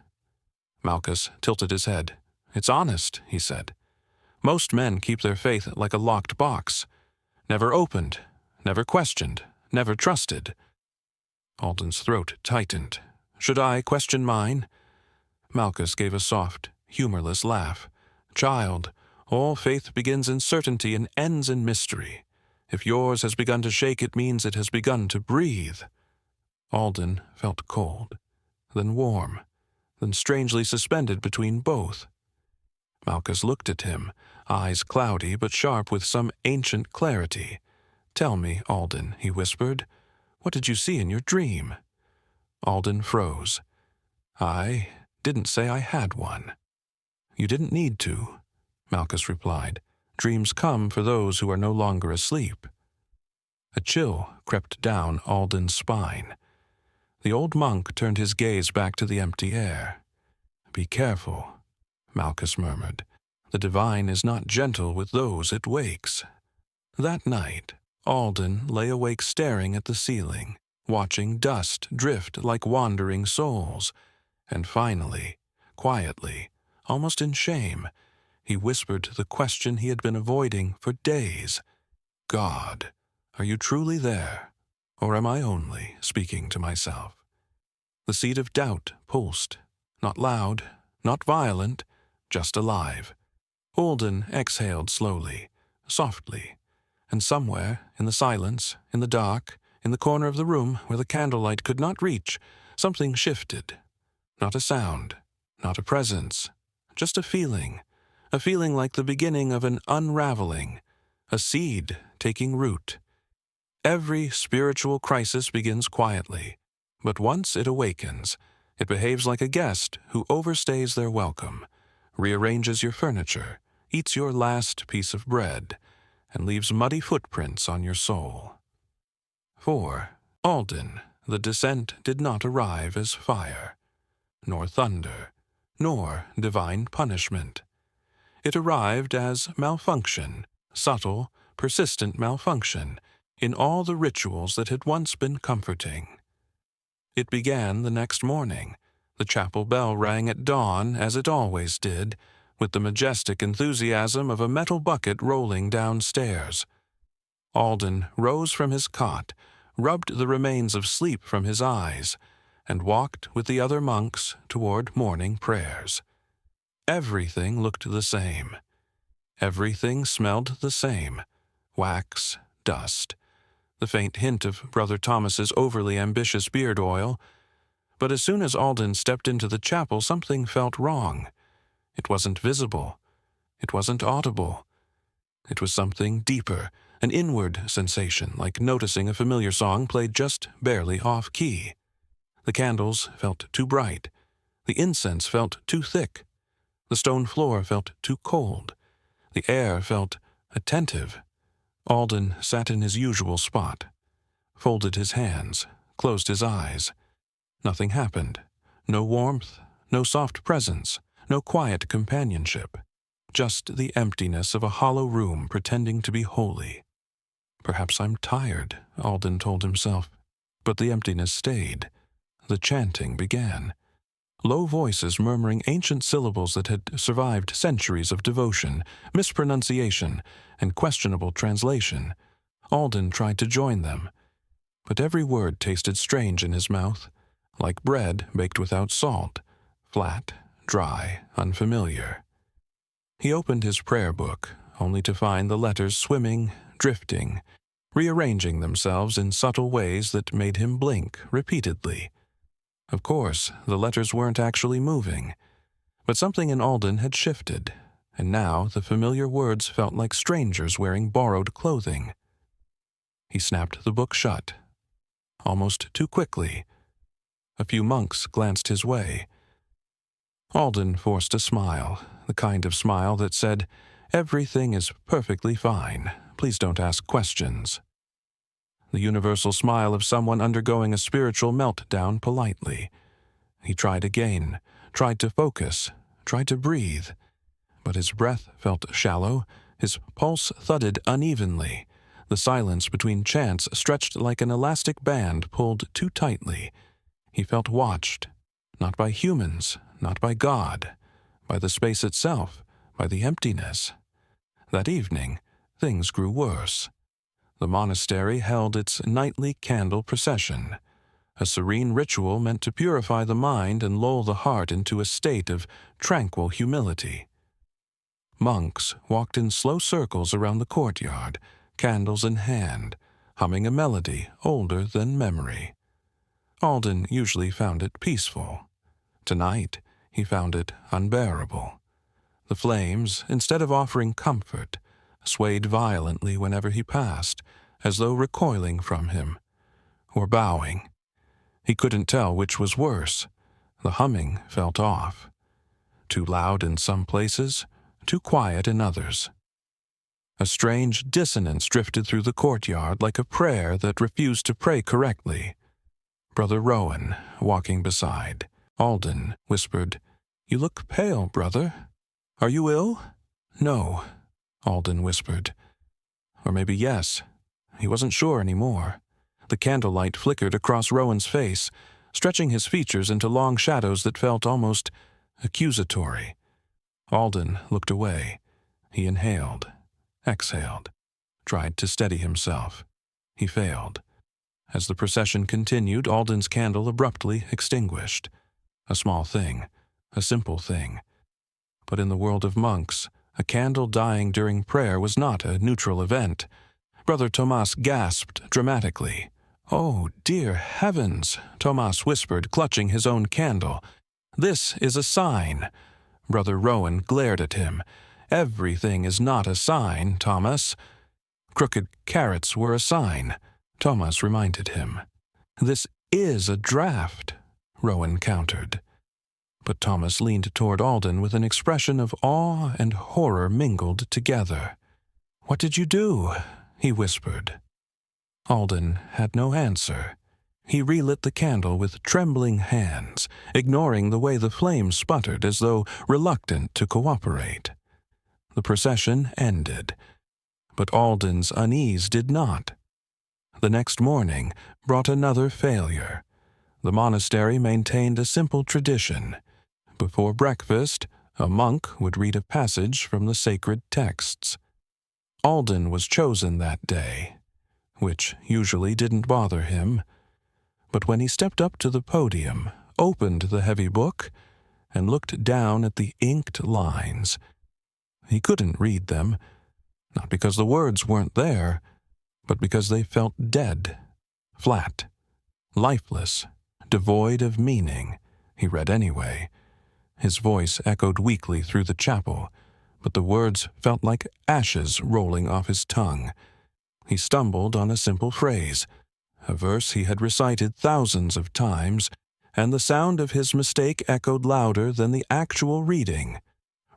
Malchus tilted his head. "It's honest," he said. "Most men keep their faith like a locked box. Never opened, never questioned, never trusted." Alden's throat tightened. "Should I question mine?" Malchus gave a soft, humorless laugh. "Child, all faith begins in certainty and ends in mystery. If yours has begun to shake, it means it has begun to breathe." Alden felt cold, then warm, then strangely suspended between both. Malchus looked at him, eyes cloudy but sharp with some ancient clarity. "Tell me, Alden," he whispered, "what did you see in your dream?" Alden froze. "I didn't say I had one." "You didn't need to," Malchus replied. "Dreams come for those who are no longer asleep." A chill crept down Alden's spine. The old monk turned his gaze back to the empty air. "Be careful," Malchus murmured. "The divine is not gentle with those it wakes." That night, Alden lay awake staring at the ceiling, watching dust drift like wandering souls, and finally, quietly, almost in shame, He whispered the question he had been avoiding for days. God, are you truly there, or am I only speaking to myself? The seed of doubt pulsed, not loud, not violent, just alive. Alden exhaled slowly, softly, and somewhere, in the silence, in the dark, in the corner of the room where the candlelight could not reach, something shifted. Not a sound, not a presence, just a feeling like the beginning of an unraveling, a seed taking root. Every spiritual crisis begins quietly, but once it awakens, it behaves like a guest who overstays their welcome, rearranges your furniture, eats your last piece of bread, and leaves muddy footprints on your soul. For Alden, the descent did not arrive as fire, nor thunder, nor divine punishment. It arrived as malfunction, subtle, persistent malfunction, in all the rituals that had once been comforting. It began the next morning. The chapel bell rang at dawn, as it always did, with the majestic enthusiasm of a metal bucket rolling downstairs. Alden rose from his cot, rubbed the remains of sleep from his eyes, and walked with the other monks toward morning prayers. Everything looked the same. Everything smelled the same. Wax, dust, the faint hint of Brother Thomas's overly ambitious beard oil. But as soon as Alden stepped into the chapel, something felt wrong. It wasn't visible. It wasn't audible. It was something deeper, an inward sensation, like noticing a familiar song played just barely off-key. The candles felt too bright. The incense felt too thick. The stone floor felt too cold. The air felt attentive. Alden sat in his usual spot, folded his hands, closed his eyes. Nothing happened. No warmth, no soft presence, no quiet companionship. Just the emptiness of a hollow room pretending to be holy. Perhaps I'm tired, Alden told himself. But the emptiness stayed. The chanting began. Low voices murmuring ancient syllables that had survived centuries of devotion, mispronunciation, and questionable translation. Alden tried to join them, but every word tasted strange in his mouth, like bread baked without salt, flat, dry, unfamiliar. He opened his prayer book, only to find the letters swimming, drifting, rearranging themselves in subtle ways that made him blink repeatedly. Of course, the letters weren't actually moving, but something in Alden had shifted, and now the familiar words felt like strangers wearing borrowed clothing. He snapped the book shut, almost too quickly. A few monks glanced his way. Alden forced a smile, the kind of smile that said, "Everything is perfectly fine. Please don't ask questions." The universal smile of someone undergoing a spiritual meltdown politely. He tried again, tried to focus, tried to breathe, but his breath felt shallow, his pulse thudded unevenly. The silence between chants stretched like an elastic band pulled too tightly. He felt watched, not by humans, not by God, by the space itself, by the emptiness. That evening, things grew worse. The monastery held its nightly candle procession, a serene ritual meant to purify the mind and lull the heart into a state of tranquil humility. Monks walked in slow circles around the courtyard, candles in hand, humming a melody older than memory. Alden usually found it peaceful. Tonight, he found it unbearable. The flames, instead of offering comfort, swayed violently whenever he passed, as though recoiling from him, or bowing. He couldn't tell which was worse. The humming felt off. Too loud in some places, too quiet in others. A strange dissonance drifted through the courtyard like a prayer that refused to pray correctly. Brother Rowan, walking beside, Alden whispered, "You look pale, brother. Are you ill?" "No," Alden whispered. Or maybe yes. He wasn't sure anymore. The candlelight flickered across Rowan's face, stretching his features into long shadows that felt almost accusatory. Alden looked away. He inhaled, exhaled, tried to steady himself. He failed. As the procession continued, Alden's candle abruptly extinguished. A small thing, a simple thing. But in the world of monks, a candle dying during prayer was not a neutral event. Brother Tomas gasped dramatically. "Oh, dear heavens," Tomas whispered, clutching his own candle. "This is a sign." Brother Rowan glared at him. "Everything is not a sign, Thomas." "Crooked carrots were a sign," Thomas reminded him. "This is a draft," Rowan countered. But Thomas leaned toward Alden with an expression of awe and horror mingled together. "What did you do?" he whispered. Alden had no answer. He relit the candle with trembling hands, ignoring the way the flame sputtered as though reluctant to cooperate. The procession ended, but Alden's unease did not. The next morning brought another failure. The monastery maintained a simple tradition. Before breakfast, a monk would read a passage from the sacred texts. Alden was chosen that day, which usually didn't bother him. But when he stepped up to the podium, opened the heavy book, and looked down at the inked lines, he couldn't read them, not because the words weren't there, but because they felt dead, flat, lifeless, devoid of meaning. He read anyway. His voice echoed weakly through the chapel, but the words felt like ashes rolling off his tongue. He stumbled on a simple phrase, a verse he had recited thousands of times, and the sound of his mistake echoed louder than the actual reading.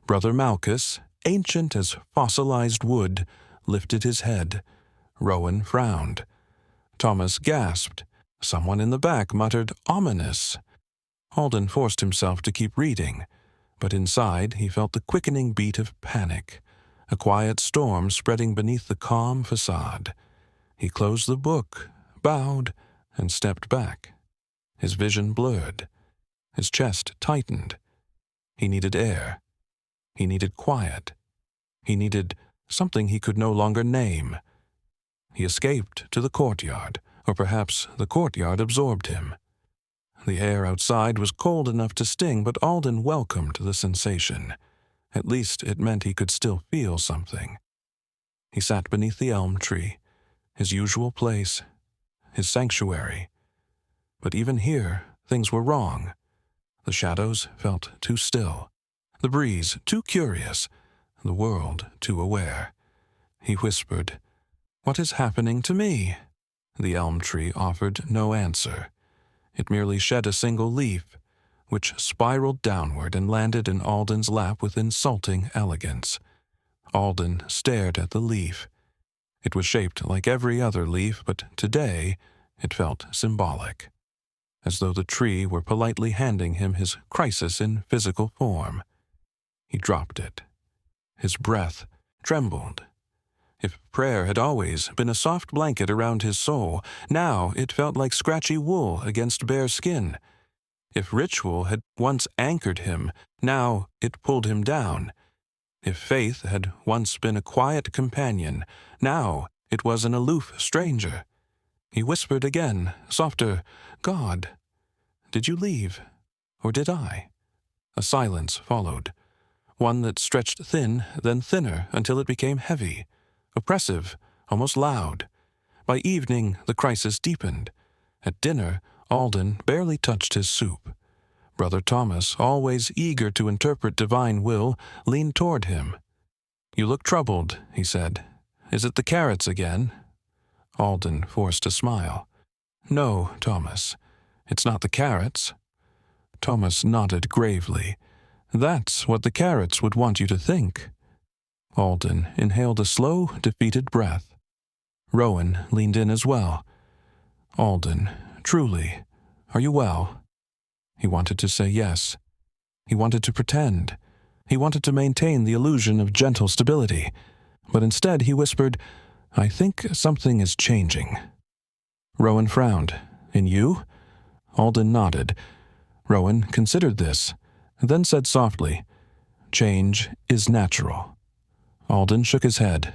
Brother Malchus, ancient as fossilized wood, lifted his head. Rowan frowned. Thomas gasped. Someone in the back muttered, "Ominous." Alden forced himself to keep reading, but inside he felt the quickening beat of panic, a quiet storm spreading beneath the calm facade. He closed the book, bowed, and stepped back. His vision blurred. His chest tightened. He needed air. He needed quiet. He needed something he could no longer name. He escaped to the courtyard, or perhaps the courtyard absorbed him. The air outside was cold enough to sting, but Alden welcomed the sensation. At least it meant he could still feel something. He sat beneath the elm tree, his usual place, his sanctuary. But even here, things were wrong. The shadows felt too still, the breeze too curious, the world too aware. He whispered, "What is happening to me?" The elm tree offered no answer. It merely shed a single leaf, which spiraled downward and landed in Alden's lap with insulting elegance. Alden stared at the leaf. It was shaped like every other leaf, but today it felt symbolic, as though the tree were politely handing him his crisis in physical form. He dropped it. His breath trembled. If prayer had always been a soft blanket around his soul, now it felt like scratchy wool against bare skin. If ritual had once anchored him, now it pulled him down. If faith had once been a quiet companion, now it was an aloof stranger. He whispered again, softer, "God, did you leave, or did I?" A silence followed, one that stretched thin, then thinner, until it became heavy, oppressive, almost loud. By evening, the crisis deepened. At dinner, Alden barely touched his soup. Brother Thomas, always eager to interpret divine will, leaned toward him. "You look troubled," he said. "Is it the carrots again?" Alden forced a smile. "No, Thomas, it's not the carrots." Thomas nodded gravely. "That's what the carrots would want you to think." Alden inhaled a slow, defeated breath. Rowan leaned in as well. "Alden, truly, are you well?" He wanted to say yes. He wanted to pretend. He wanted to maintain the illusion of gentle stability. But instead he whispered, "I think something is changing." Rowan frowned. "In you?" Alden nodded. Rowan considered this, then said softly, change is natural. Alden shook his head.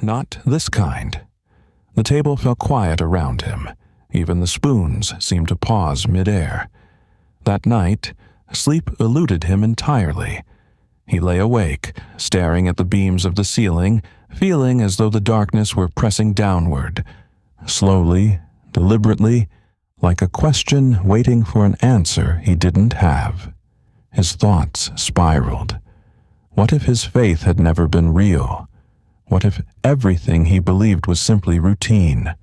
Not this kind. The table felt quiet around him. Even the spoons seemed to pause midair. That night, sleep eluded him entirely. He lay awake, staring at the beams of the ceiling, feeling as though the darkness were pressing downward, slowly, deliberately, like a question waiting for an answer he didn't have. His thoughts spiraled. What if his faith had never been real? What if everything he believed was simply routine?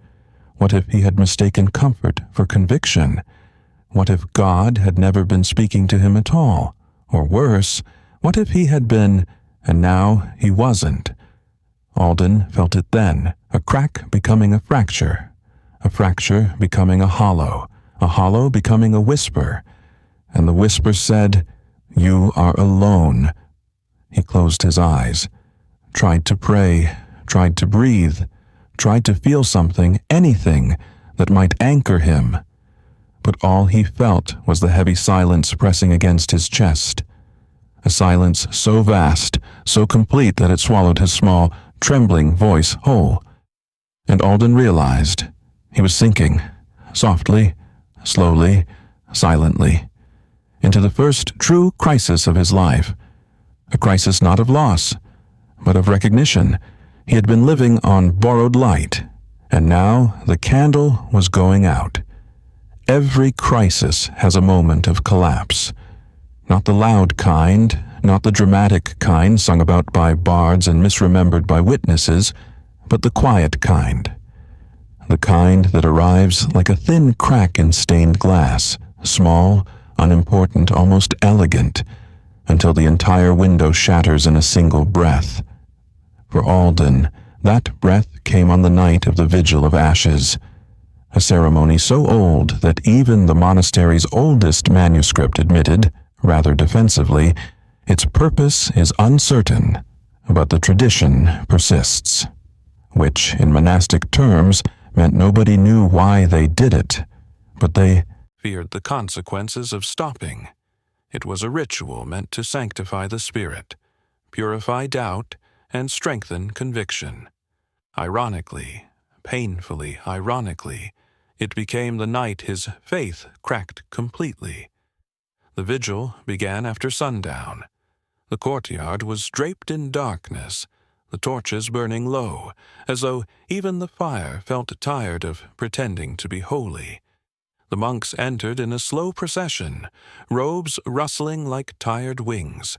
What if he had mistaken comfort for conviction? What if God had never been speaking to him at all? Or worse, what if he had been, and now he wasn't? Alden felt it then, a crack becoming a fracture becoming a hollow becoming a whisper, and the whisper said, "You are alone." He closed his eyes, tried to pray, tried to breathe, tried to feel something, anything, that might anchor him. But all he felt was the heavy silence pressing against his chest. A silence so vast, so complete that it swallowed his small, trembling voice whole. And Alden realized he was sinking, softly, slowly, silently, into the first true crisis of his life. A crisis not of loss, but of recognition. He had been living on borrowed light, and now the candle was going out. Every crisis has a moment of collapse. Not the loud kind, not the dramatic kind sung about by bards and misremembered by witnesses, but the quiet kind. The kind that arrives like a thin crack in stained glass, small, unimportant, almost elegant, until the entire window shatters in a single breath. For Alden, that breath came on the night of the Vigil of Ashes, a ceremony so old that even the monastery's oldest manuscript admitted, rather defensively, its purpose is uncertain, but the tradition persists, which, in monastic terms, meant nobody knew why they did it, but they feared the consequences of stopping. It was a ritual meant to sanctify the spirit, purify doubt, and strengthen conviction. Ironically, painfully ironically, it became the night his faith cracked completely. The vigil began after sundown. The courtyard was draped in darkness, the torches burning low, as though even the fire felt tired of pretending to be holy. The monks entered in a slow procession, robes rustling like tired wings.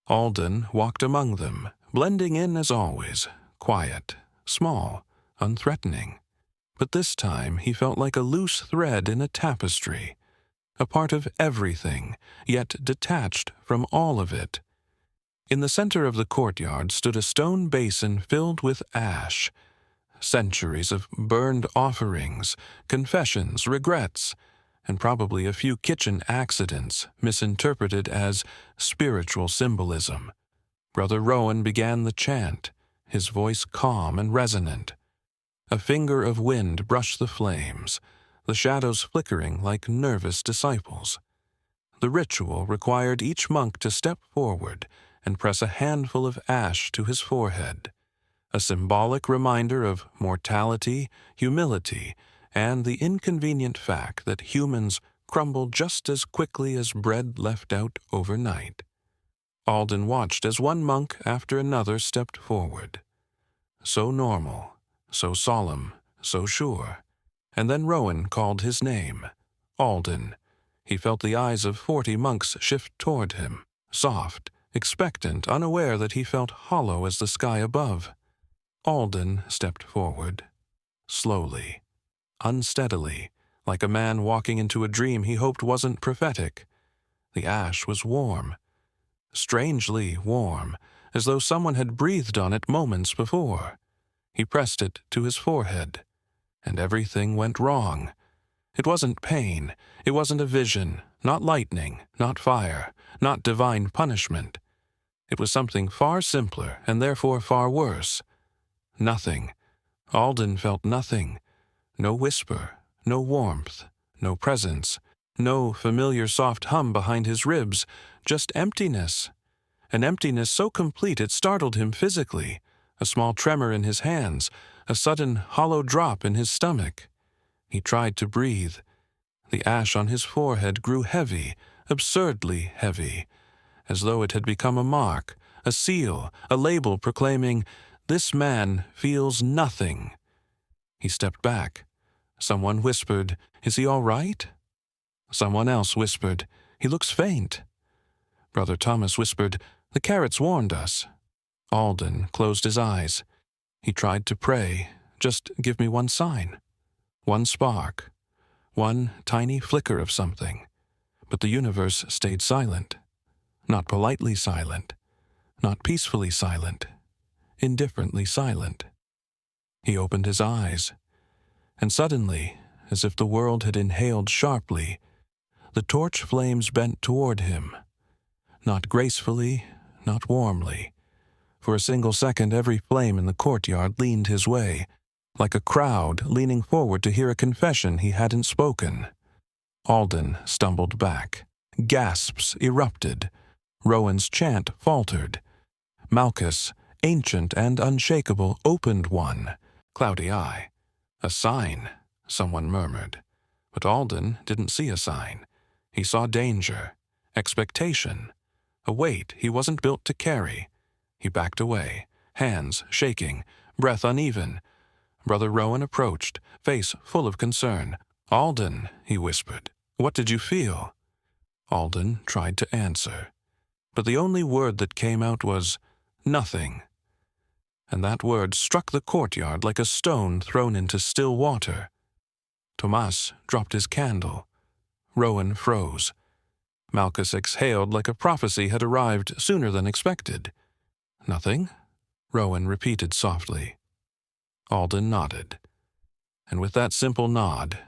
Alden walked among them, blending in as always, quiet, small, unthreatening. But this time he felt like a loose thread in a tapestry, a part of everything, yet detached from all of it. In the center of the courtyard stood a stone basin filled with ash, centuries of burned offerings, confessions, regrets, and probably a few kitchen accidents misinterpreted as spiritual symbolism. Brother Rowan began the chant, his voice calm and resonant. A finger of wind brushed the flames, the shadows flickering like nervous disciples. The ritual required each monk to step forward and press a handful of ash to his forehead, a symbolic reminder of mortality, humility, and the inconvenient fact that humans crumble just as quickly as bread left out overnight. Alden watched as one monk after another stepped forward. So normal, so solemn, so sure. And then Rowan called his name, Alden. He felt the eyes of 40 monks shift toward him, soft, expectant, unaware that he felt hollow as the sky above. Alden stepped forward, slowly, unsteadily, like a man walking into a dream he hoped wasn't prophetic. The ash was warm, strangely warm, as though someone had breathed on it moments before. He pressed it to his forehead, and everything went wrong. It wasn't pain, it wasn't a vision, not lightning, not fire, not divine punishment. It was something far simpler and therefore far worse. Nothing. Alden felt nothing. No whisper, no warmth, no presence, no familiar soft hum behind his ribs, just emptiness. an emptiness so complete it startled him physically, a small tremor in his hands, a sudden hollow drop in his stomach. He tried to breathe. The ash on his forehead grew heavy, absurdly heavy, as though it had become a mark, a seal, a label proclaiming, "This man feels nothing." He stepped back. Someone whispered, "Is he all right?" Someone else whispered, "He looks faint." Brother Thomas whispered, "The carrots warned us." Alden closed his eyes. He tried to pray, "Just give me one sign, one spark, one tiny flicker of something." But the universe stayed silent. Not politely silent, not peacefully silent, indifferently silent. He opened his eyes, and suddenly, as if the world had inhaled sharply, the torch flames bent toward him. Not gracefully, not warmly. For a single second every flame in the courtyard leaned his way, like a crowd leaning forward to hear a confession he hadn't spoken. Alden stumbled back. Gasps erupted. Rowan's chant faltered. Malchus, ancient and unshakable, opened one cloudy eye. "A sign," someone murmured. But Alden didn't see a sign. He saw danger, expectation, a weight he wasn't built to carry. He backed away, hands shaking, breath uneven. Brother Rowan approached, face full of concern. "Alden," he whispered, "what did you feel?" Alden tried to answer, but the only word that came out was, "Nothing." And that word struck the courtyard like a stone thrown into still water. Tomas dropped his candle. Rowan froze. Malchus exhaled like a prophecy had arrived sooner than expected. "Nothing?" Rowan repeated softly. Alden nodded. And with that simple nod,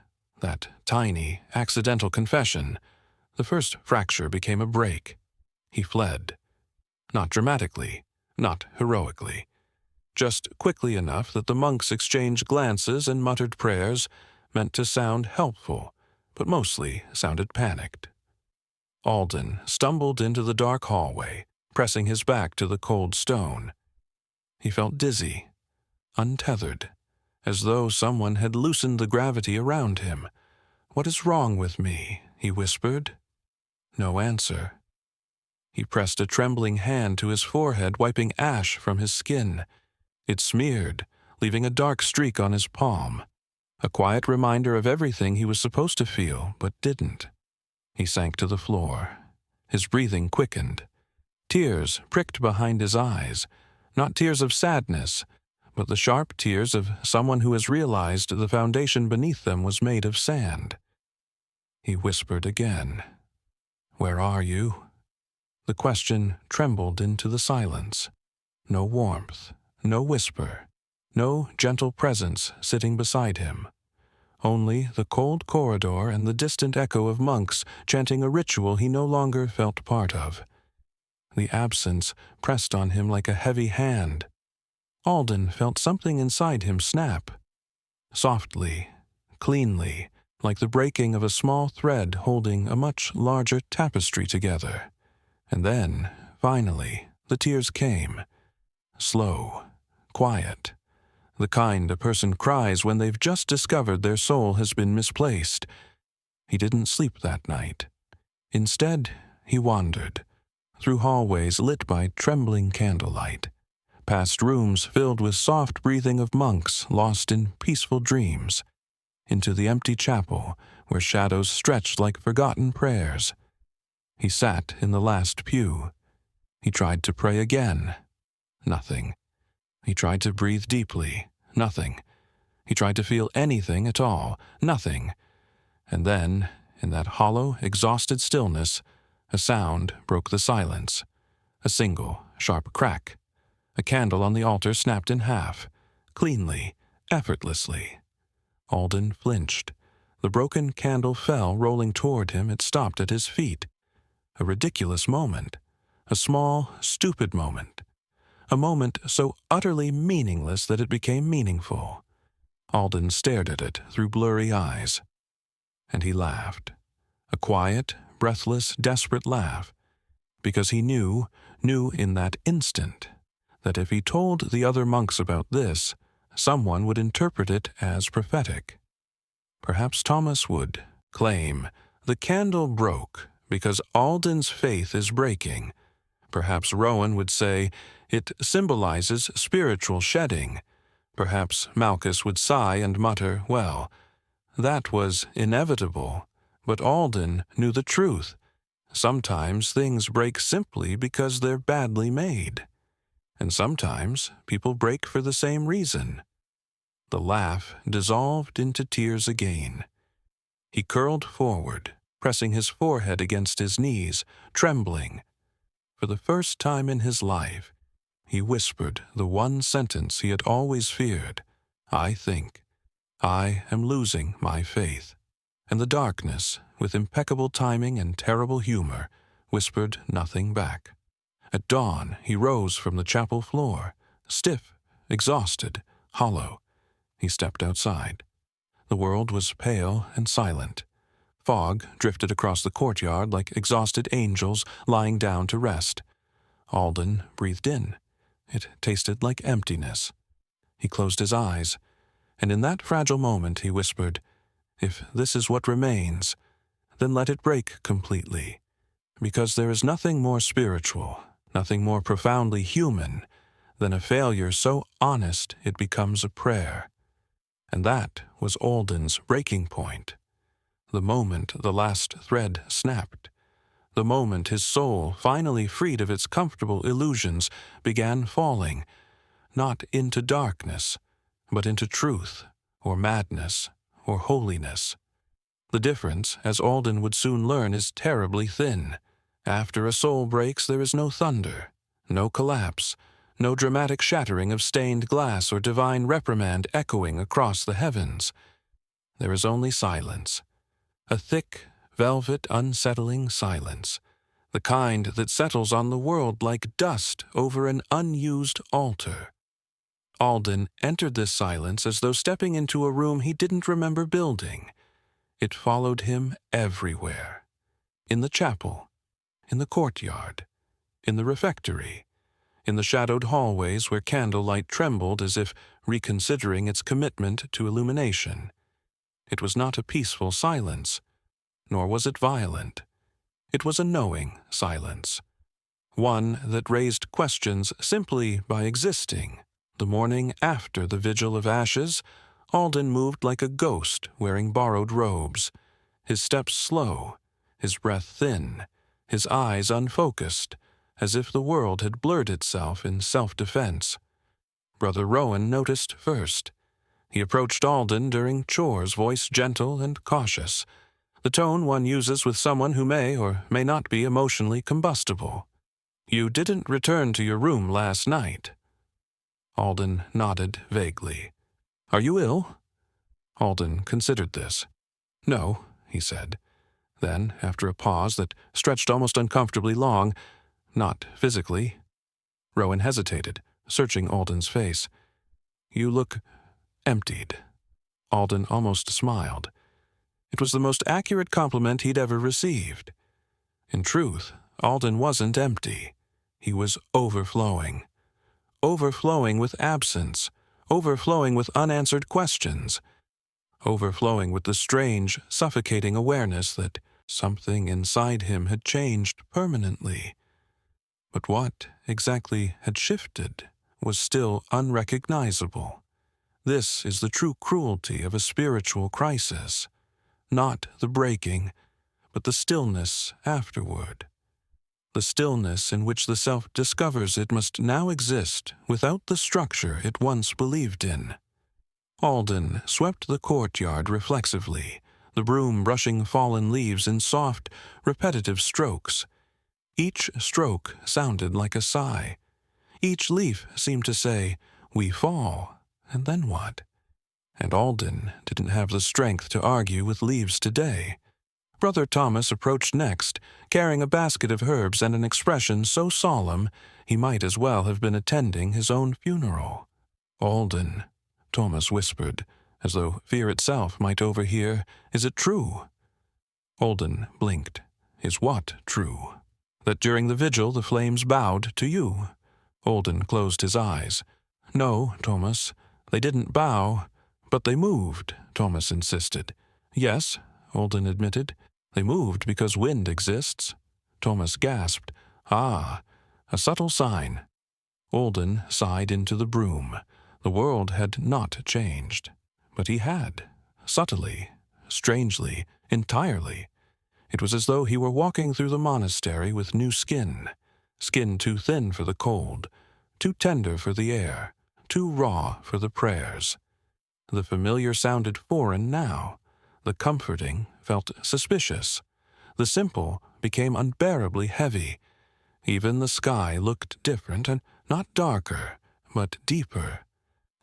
that tiny, accidental confession, the first fracture became a break. He fled. Not dramatically, not heroically. Just quickly enough that the monks exchanged glances and muttered prayers, meant to sound helpful, but mostly sounded panicked. Alden stumbled into the dark hallway, pressing his back to the cold stone. He felt dizzy, untethered, as though someone had loosened the gravity around him. "What is wrong with me?" he whispered. No answer. He pressed a trembling hand to his forehead, wiping ash from his skin. It smeared, leaving a dark streak on his palm, a quiet reminder of everything he was supposed to feel but didn't. He sank to the floor. His breathing quickened. Tears pricked behind his eyes, not tears of sadness, but the sharp tears of someone who has realized the foundation beneath them was made of sand. He whispered again, "Where are you?" The question trembled into the silence. No warmth, no whisper, no gentle presence sitting beside him. Only the cold corridor and the distant echo of monks chanting a ritual he no longer felt part of. The absence pressed on him like a heavy hand. Alden felt something inside him snap. Softly, cleanly, like the breaking of a small thread holding a much larger tapestry together. And then, finally, the tears came. Slow, quiet. The kind a person cries when they've just discovered their soul has been misplaced. He didn't sleep that night. Instead, he wandered, through hallways lit by trembling candlelight, past rooms filled with soft breathing of monks lost in peaceful dreams, into the empty chapel where shadows stretched like forgotten prayers. He sat in the last pew. He tried to pray again. Nothing. He tried to breathe deeply. Nothing. He tried to feel anything at all. Nothing. And then, in that hollow, exhausted stillness, a sound broke the silence. A single, sharp crack. A candle on the altar snapped in half, cleanly, effortlessly. Alden flinched. The broken candle fell, rolling toward him. It stopped at his feet. A ridiculous moment. A small, stupid moment. A moment so utterly meaningless that it became meaningful. Alden stared at it through blurry eyes. And he laughed. A quiet, breathless, desperate laugh. because he knew in that instant, that if he told the other monks about this, someone would interpret it as prophetic. Perhaps Thomas would claim, "The candle broke because Alden's faith is breaking." Perhaps Rowan would say, "It symbolizes spiritual shedding." Perhaps Malchus would sigh and mutter, "Well, that was inevitable." But Alden knew the truth. Sometimes things break simply because they're badly made. And sometimes people break for the same reason. The laugh dissolved into tears again. He curled forward, pressing his forehead against his knees, trembling. For the first time in his life, he whispered the one sentence he had always feared, "I think I am losing my faith." And the darkness, with impeccable timing and terrible humor, whispered nothing back. At dawn, he rose from the chapel floor, stiff, exhausted, hollow. He stepped outside. The world was pale and silent. Fog drifted across the courtyard like exhausted angels lying down to rest. Alden breathed in. It tasted like emptiness. He closed his eyes, and in that fragile moment he whispered, "If this is what remains, then let it break completely, because there is nothing more spiritual, nothing more profoundly human, than a failure so honest it becomes a prayer." And that was Alden's breaking point. The moment the last thread snapped, the moment his soul, finally freed of its comfortable illusions, began falling, not into darkness, but into truth, or madness, or holiness. The difference, as Alden would soon learn, is terribly thin. After a soul breaks, there is no thunder, no collapse, no dramatic shattering of stained glass or divine reprimand echoing across the heavens. There is only silence, a thick, velvet, unsettling silence, the kind that settles on the world like dust over an unused altar. Alden entered this silence as though stepping into a room he didn't remember building. It followed him everywhere. In the chapel, in the courtyard, in the refectory, in the shadowed hallways where candlelight trembled as if reconsidering its commitment to illumination. It was not a peaceful silence, nor was it violent. It was a knowing silence, one that raised questions simply by existing. The morning after the vigil of ashes, Alden moved like a ghost wearing borrowed robes, his steps slow, his breath thin, his eyes unfocused, as if the world had blurred itself in self-defense. Brother Rowan noticed first. He approached Alden during chores, voice gentle and cautious, the tone one uses with someone who may or may not be emotionally combustible. "You didn't return to your room last night." Alden nodded vaguely. "Are you ill?" Alden considered this. "No," he said. Then, after a pause that stretched almost uncomfortably long, "Not physically." Rowan hesitated, searching Alden's face. "You look emptied." Alden almost smiled. It was the most accurate compliment he'd ever received. In truth, Alden wasn't empty. He was overflowing. Overflowing with absence, overflowing with unanswered questions, overflowing with the strange, suffocating awareness that something inside him had changed permanently. But what exactly had shifted was still unrecognizable. This is the true cruelty of a spiritual crisis. Not the breaking, but the stillness afterward. The stillness in which the self discovers it must now exist without the structure it once believed in. Alden swept the courtyard reflexively, the broom brushing fallen leaves in soft, repetitive strokes. Each stroke sounded like a sigh. Each leaf seemed to say, "We fall, and then what?" And Alden didn't have the strength to argue with leaves today. Brother Thomas approached next, carrying a basket of herbs and an expression so solemn he might as well have been attending his own funeral. "Alden," Thomas whispered, as though fear itself might overhear, "is it true?" Alden blinked. Is what true? That during the vigil the flames bowed to you? Alden closed his eyes. No, Thomas, they didn't bow, but they moved, Thomas insisted. Yes, Alden admitted. They moved because wind exists. Thomas gasped. Ah, a subtle sign. Alden sighed into the broom. The world had not changed. But he had. Subtly, strangely, entirely. It was as though he were walking through the monastery with new skin. Skin too thin for the cold, too tender for the air, too raw for the prayers. The familiar sounded foreign now. The comforting felt suspicious. The simple became unbearably heavy. Even the sky looked different, and not darker, but deeper,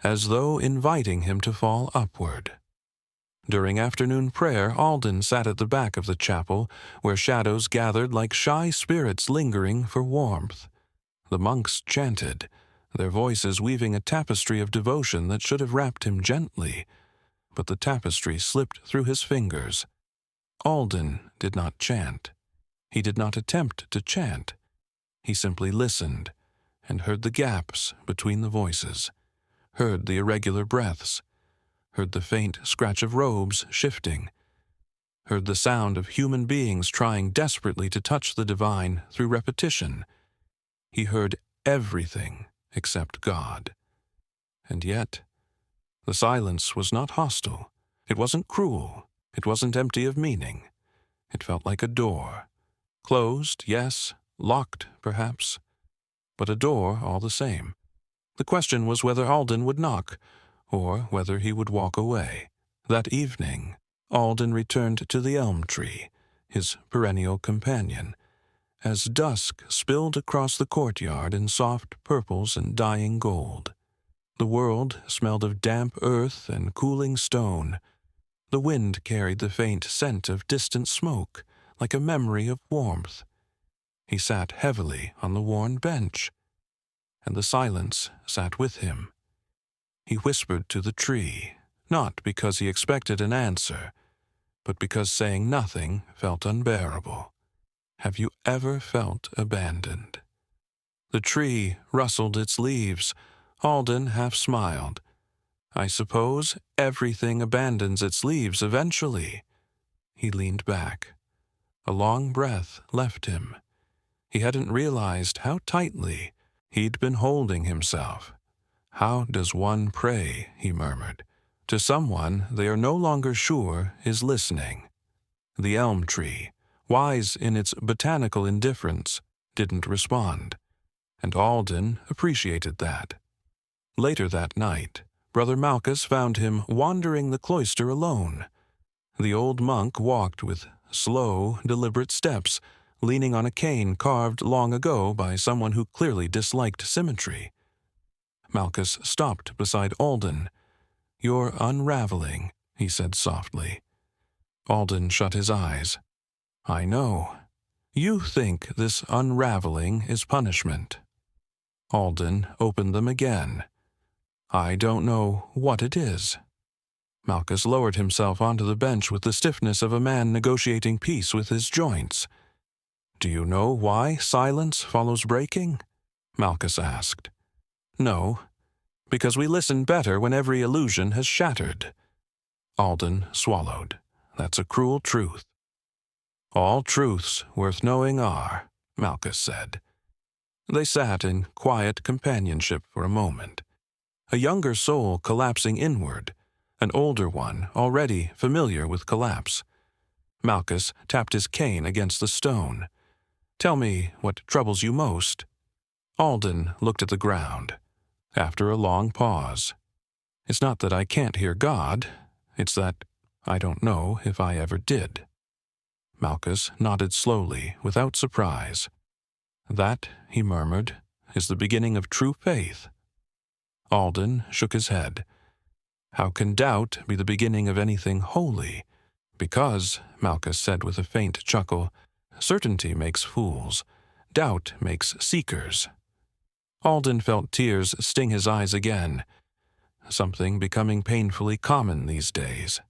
as though inviting him to fall upward. During afternoon prayer, Alden sat at the back of the chapel, where shadows gathered like shy spirits lingering for warmth. The monks chanted, their voices weaving a tapestry of devotion that should have wrapped him gently, but the tapestry slipped through his fingers. Alden did not chant. He did not attempt to chant. He simply listened, and heard the gaps between the voices, heard the irregular breaths, heard the faint scratch of robes shifting, heard the sound of human beings trying desperately to touch the divine through repetition. He heard everything except God. And yet, the silence was not hostile. It wasn't cruel. It wasn't empty of meaning. It felt like a door. Closed, yes, locked, perhaps, but a door all the same. The question was whether Alden would knock, or whether he would walk away. That evening, Alden returned to the elm tree, his perennial companion, as dusk spilled across the courtyard in soft purples and dying gold. The world smelled of damp earth and cooling stone. The wind carried the faint scent of distant smoke, like a memory of warmth. He sat heavily on the worn bench, and the silence sat with him. He whispered to the tree, not because he expected an answer, but because saying nothing felt unbearable. Have you ever felt abandoned? The tree rustled its leaves. Alden half smiled. I suppose everything abandons its leaves eventually. He leaned back. A long breath left him. He hadn't realized how tightly he'd been holding himself. How does one pray, he murmured, to someone they are no longer sure is listening? The elm tree, wise in its botanical indifference, didn't respond, and Alden appreciated that. Later that night, Brother Malchus found him wandering the cloister alone. The old monk walked with slow, deliberate steps, leaning on a cane carved long ago by someone who clearly disliked symmetry. Malchus stopped beside Alden. You're unraveling, he said softly. Alden shut his eyes. I know. You think this unraveling is punishment. Alden opened them again. I don't know what it is. Malchus lowered himself onto the bench with the stiffness of a man negotiating peace with his joints. Do you know why silence follows breaking? Malchus asked. No, because we listen better when every illusion has shattered. Alden swallowed. That's a cruel truth. All truths worth knowing are, Malchus said. They sat in quiet companionship for a moment. A younger soul collapsing inward, an older one already familiar with collapse. Malchus tapped his cane against the stone. Tell me what troubles you most. Alden looked at the ground. After a long pause. It's not that I can't hear God. It's that I don't know if I ever did. Malchus nodded slowly, without surprise. That, he murmured, is the beginning of true faith. Alden shook his head. How can doubt be the beginning of anything holy? Because, Malchus said with a faint chuckle, certainty makes fools. Doubt makes seekers. Alden felt tears sting his eyes again, something becoming painfully common these days.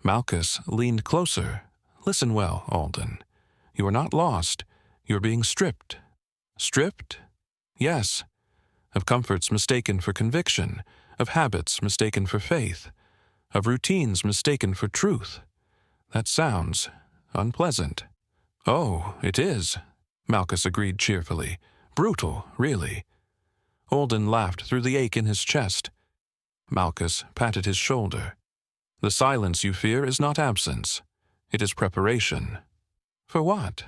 Malchus leaned closer. Listen well, Alden. You are not lost. You're being stripped. Stripped? Yes. Of comforts mistaken for conviction, of habits mistaken for faith, of routines mistaken for truth. That sounds unpleasant. Oh, it is, Malchus agreed cheerfully. Brutal, really. Alden laughed through the ache in his chest. Malchus patted his shoulder. The silence you fear is not absence. It is preparation. For what?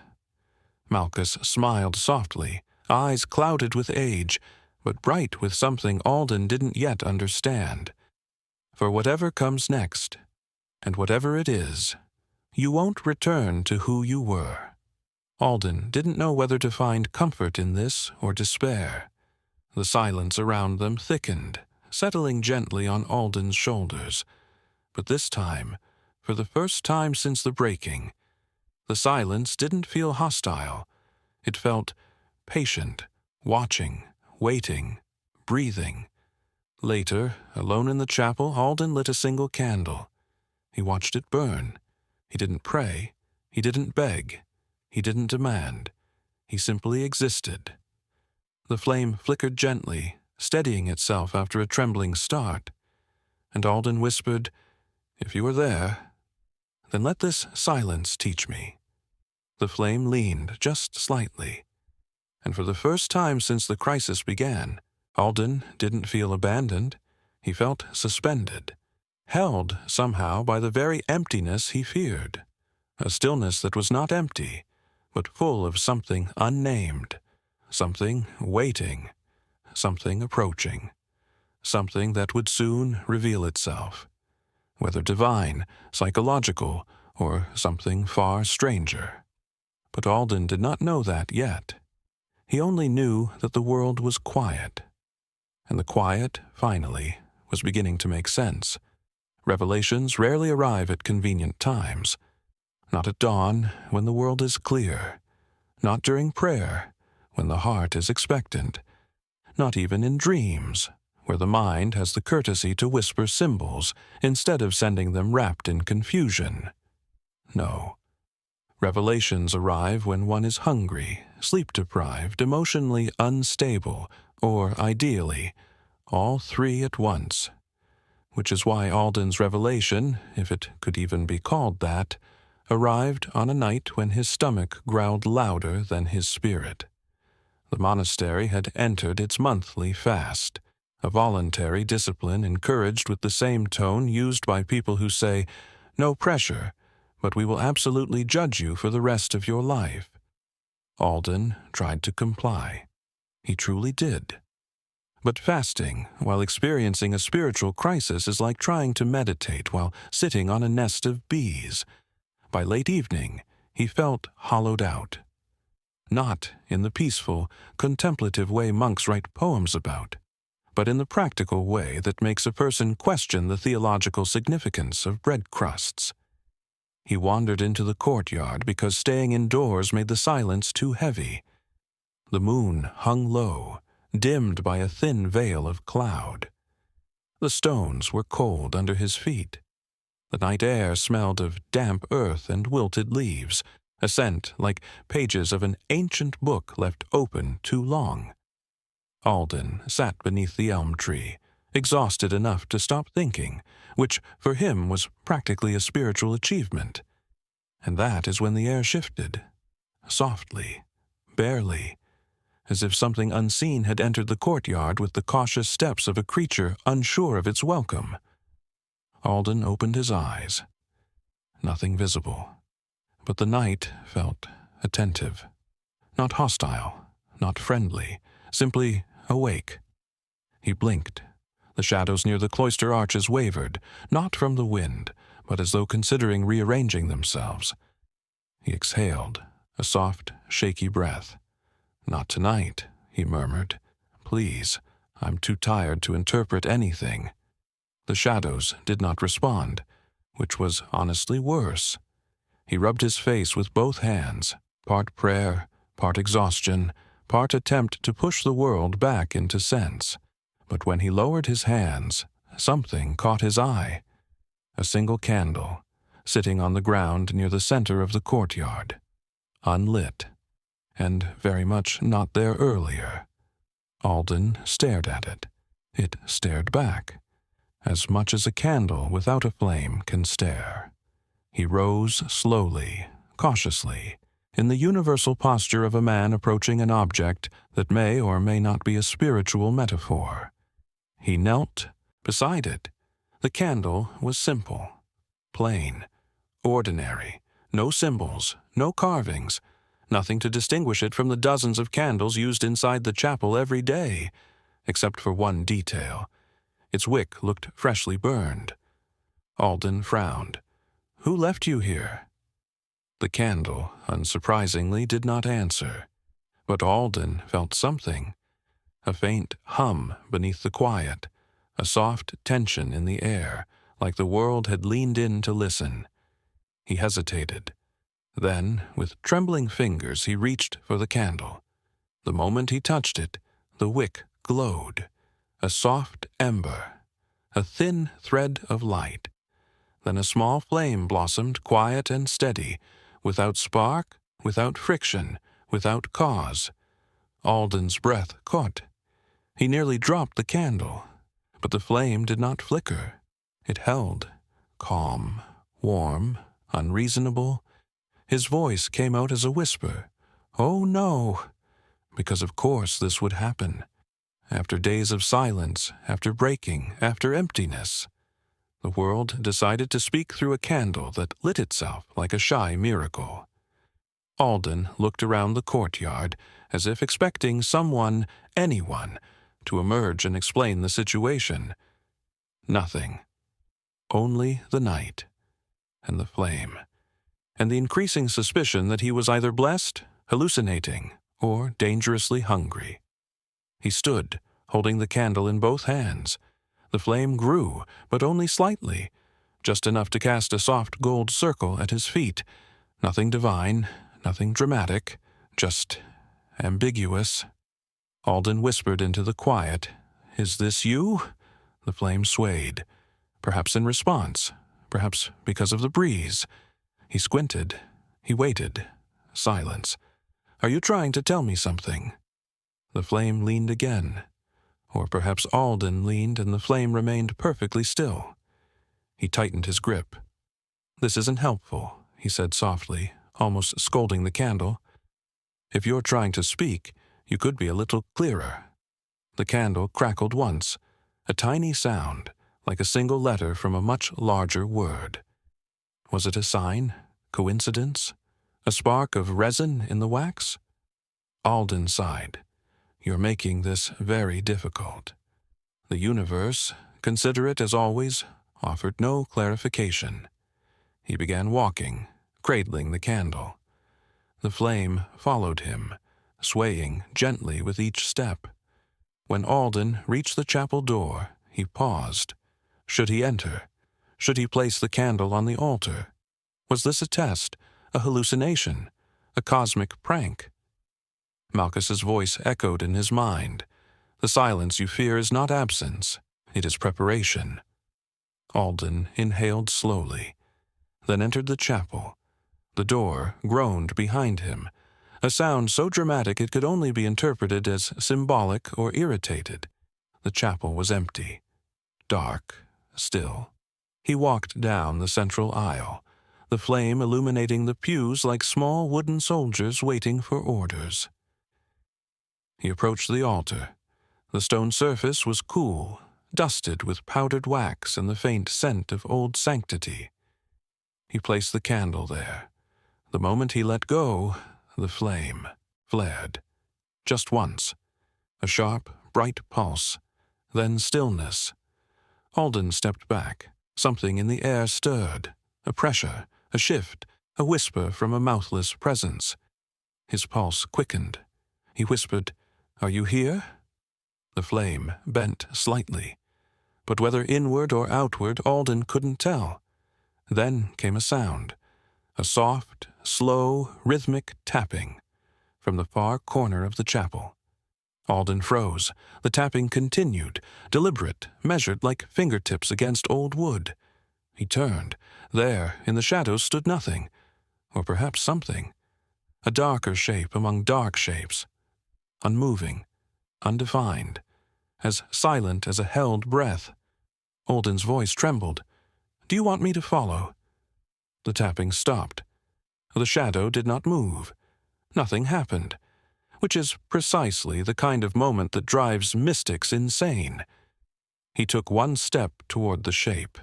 Malchus smiled softly, eyes clouded with age, but bright with something Alden didn't yet understand. For whatever comes next, and whatever it is, you won't return to who you were. Alden didn't know whether to find comfort in this or despair. The silence around them thickened, settling gently on Alden's shoulders. But this time, for the first time since the breaking, the silence didn't feel hostile. It felt patient, watching, waiting, breathing. Later, alone in the chapel, Alden lit a single candle. He watched it burn. He didn't pray. He didn't beg. He didn't demand. He simply existed. The flame flickered gently, steadying itself after a trembling start. And Alden whispered, "If you are there, then let this silence teach me." The flame leaned just slightly. And for the first time since the crisis began, Alden didn't feel abandoned. He felt suspended, held somehow by the very emptiness he feared. A stillness that was not empty, but full of something unnamed, something waiting, something approaching, something that would soon reveal itself, whether divine, psychological, or something far stranger. But Alden did not know that yet. He only knew that the world was quiet. And the quiet, finally, was beginning to make sense. Revelations rarely arrive at convenient times. Not at dawn, when the world is clear. Not during prayer, when the heart is expectant. Not even in dreams, where the mind has the courtesy to whisper symbols instead of sending them wrapped in confusion. No. Revelations arrive when one is hungry, sleep-deprived, emotionally unstable, or, ideally, all three at once. Which is why Alden's revelation, if it could even be called that, arrived on a night when his stomach growled louder than his spirit. The monastery had entered its monthly fast, a voluntary discipline encouraged with the same tone used by people who say, "No pressure, but we will absolutely judge you for the rest of your life." Alden tried to comply. He truly did. But fasting while experiencing a spiritual crisis is like trying to meditate while sitting on a nest of bees. By late evening, he felt hollowed out. Not in the peaceful, contemplative way monks write poems about, but in the practical way that makes a person question the theological significance of bread crusts. He wandered into the courtyard because staying indoors made the silence too heavy. The moon hung low, dimmed by a thin veil of cloud. The stones were cold under his feet. The night air smelled of damp earth and wilted leaves, a scent like pages of an ancient book left open too long. Alden sat beneath the elm tree, exhausted enough to stop thinking, which for him was practically a spiritual achievement. And that is when the air shifted, softly, barely, as if something unseen had entered the courtyard with the cautious steps of a creature unsure of its welcome. Alden opened his eyes. Nothing visible, but the night felt attentive. Not hostile, not friendly, simply awake. He blinked. The shadows near the cloister arches wavered, not from the wind, but as though considering rearranging themselves. He exhaled, a soft, shaky breath. "Not tonight," he murmured. "Please, I'm too tired to interpret anything." The shadows did not respond, which was honestly worse. He rubbed his face with both hands, part prayer, part exhaustion, part attempt to push the world back into sense. But when he lowered his hands, something caught his eye. A single candle, sitting on the ground near the center of the courtyard, unlit. and very much not there earlier. Alden stared at it. It stared back, as much as a candle without a flame can stare. He rose slowly, cautiously, in the universal posture of a man approaching an object that may or may not be a spiritual metaphor. He knelt beside it. The candle was simple, plain, ordinary, no symbols, no carvings, nothing to distinguish it from the dozens of candles used inside the chapel every day, except for one detail. Its wick looked freshly burned. Alden frowned. "Who left you here?" The candle, unsurprisingly, did not answer, but Alden felt something. A faint hum beneath the quiet, a soft tension in the air, like the world had leaned in to listen. He hesitated. Then, with trembling fingers, he reached for the candle. The moment he touched it, the wick glowed, a soft ember, a thin thread of light. Then a small flame blossomed, quiet and steady, without spark, without friction, without cause. Alden's breath caught. He nearly dropped the candle, but the flame did not flicker. It held, calm, warm, unreasonable. His voice came out as a whisper. "Oh, no!" Because of course this would happen. After days of silence, after breaking, after emptiness, the world decided to speak through a candle that lit itself like a shy miracle. Alden looked around the courtyard as if expecting someone, anyone, to emerge and explain the situation. Nothing. Only the night, and the flame, and the increasing suspicion that he was either blessed, hallucinating, or dangerously hungry. He stood, holding the candle in both hands. The flame grew, but only slightly, just enough to cast a soft gold circle at his feet. Nothing divine, nothing dramatic, just ambiguous. Alden whispered into the quiet, "Is this you?" The flame swayed, perhaps in response, perhaps because of the breeze. He squinted. He waited. Silence. "Are you trying to tell me something?" The flame leaned again. Or perhaps Alden leaned and the flame remained perfectly still. He tightened his grip. "This isn't helpful," he said softly, almost scolding the candle. "If you're trying to speak, you could be a little clearer." The candle crackled once, a tiny sound, like a single letter from a much larger word. Was it a sign? Coincidence? A spark of resin in the wax? Alden sighed. "You're making this very difficult." The universe, considerate as always, offered no clarification. He began walking, cradling the candle. The flame followed him, swaying gently with each step. When Alden reached the chapel door, he paused. Should he enter? Should he place the candle on the altar? Was this a test, a hallucination, a cosmic prank? Malchus's voice echoed in his mind. "The silence you fear is not absence, it is preparation." Alden inhaled slowly, then entered the chapel. The door groaned behind him, a sound so dramatic it could only be interpreted as symbolic or irritated. The chapel was empty, dark, still. He walked down the central aisle, the flame illuminating the pews like small wooden soldiers waiting for orders. He approached the altar. The stone surface was cool, dusted with powdered wax and the faint scent of old sanctity. He placed the candle there. The moment he let go, the flame flared. Just once. A sharp, bright pulse. Then stillness. Alden stepped back. Something in the air stirred. A pressure, a shift, a whisper from a mouthless presence. His pulse quickened. He whispered, "Are you here?" The flame bent slightly, but whether inward or outward, Alden couldn't tell. Then came a sound, a soft, slow, rhythmic tapping from the far corner of the chapel. Alden froze. The tapping continued, deliberate, measured like fingertips against old wood. He turned. There, in the shadows, stood nothing, or perhaps something. a darker shape among dark shapes, unmoving, undefined, as silent as a held breath. Alden's voice trembled. "Do you want me to follow?" The tapping stopped. The shadow did not move. Nothing happened, which is precisely the kind of moment that drives mystics insane. He took one step toward the shape,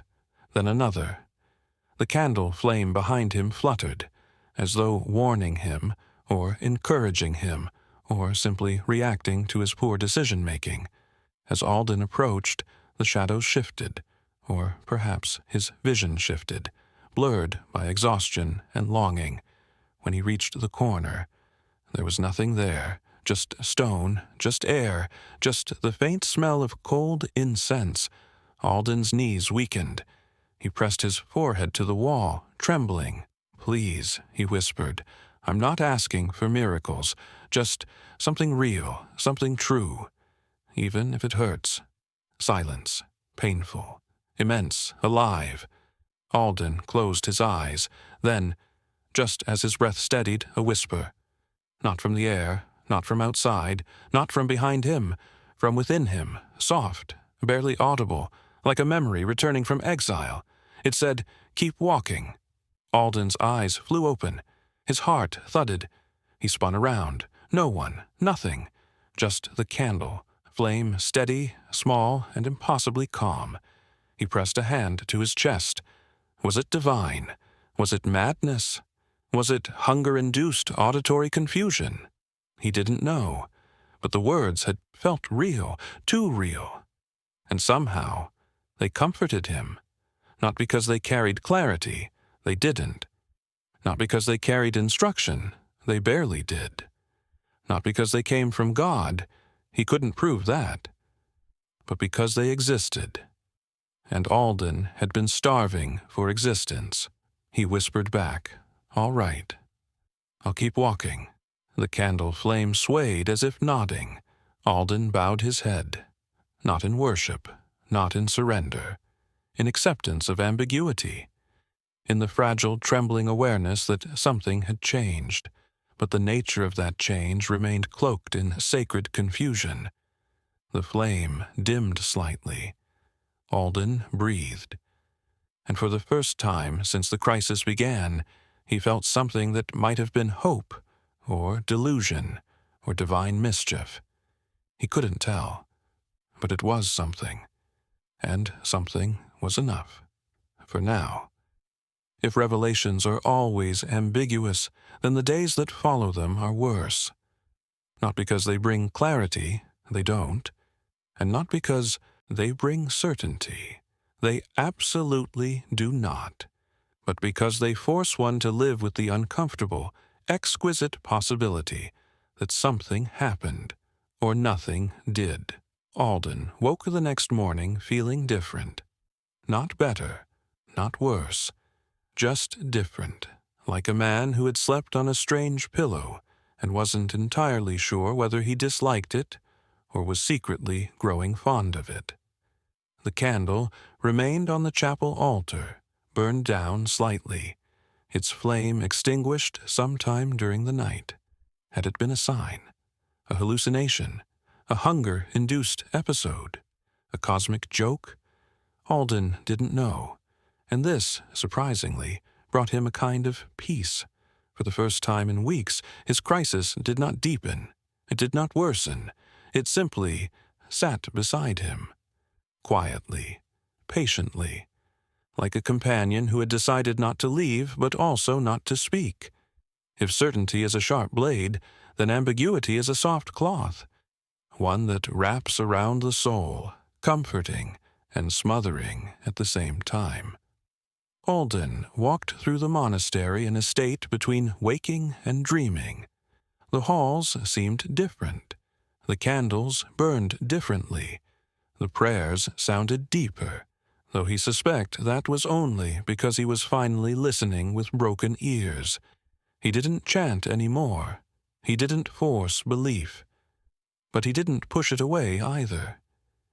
then another. The candle flame behind him fluttered, as though warning him, or encouraging him, or simply reacting to his poor decision-making. As Alden approached, the shadows shifted, or perhaps his vision shifted, blurred by exhaustion and longing. When he reached the corner, there was nothing there, just stone, just air, just the faint smell of cold incense. Alden's knees weakened. He pressed his forehead to the wall, trembling. "Please," he whispered, "I'm not asking for miracles, just something real, something true. Even if it hurts." Silence, painful, immense, alive. Alden closed his eyes. Then, just as his breath steadied, a whisper. Not from the air, not from outside, not from behind him, from within him, soft, barely audible, like a memory returning from exile. It said, "Keep walking." Alden's eyes flew open. His heart thudded. He spun around. No one, nothing. Just the candle, flame steady, small, and impossibly calm. He pressed a hand to his chest. Was it divine? Was it madness? Was it hunger-induced auditory confusion? He didn't know, but the words had felt real, too real. And somehow, they comforted him. Not because they carried clarity, they didn't. Not because they carried instruction, they barely did. Not because they came from God, he couldn't prove that. But because they existed. And Alden had been starving for existence. He whispered back, "All right. I'll keep walking." The candle flame swayed as if nodding. Alden bowed his head. Not in worship, not in surrender. In acceptance of ambiguity. In the fragile, trembling awareness that something had changed. But the nature of that change remained cloaked in sacred confusion. The flame dimmed slightly. Alden breathed. And for the first time since the crisis began, he felt something that might have been hope, or delusion, or divine mischief. He couldn't tell, but it was something. And something was enough. For now. If revelations are always ambiguous, then the days that follow them are worse. Not because they bring clarity, they don't. And not because they bring certainty. They absolutely do not. But because they force one to live with the uncomfortable, exquisite possibility that something happened, or nothing did. Alden woke the next morning feeling different. Not better, not worse, just different, like a man who had slept on a strange pillow and wasn't entirely sure whether he disliked it or was secretly growing fond of it. The candle remained on the chapel altar, burned down slightly, its flame extinguished sometime during the night. Had it been a sign? A hallucination? A hunger-induced episode? A cosmic joke? Alden didn't know, and this, surprisingly, brought him a kind of peace. For the first time in weeks, his crisis did not deepen. It did not worsen. It simply sat beside him. Quietly, patiently, like a companion who had decided not to leave but also not to speak. If certainty is a sharp blade, then ambiguity is a soft cloth, one that wraps around the soul, comforting and smothering at the same time. Alden walked through the monastery in a state between waking and dreaming. The halls seemed different. The candles burned differently. The prayers sounded deeper, though he suspected that was only because he was finally listening with broken ears. He didn't chant anymore. He didn't force belief. But he didn't push it away either.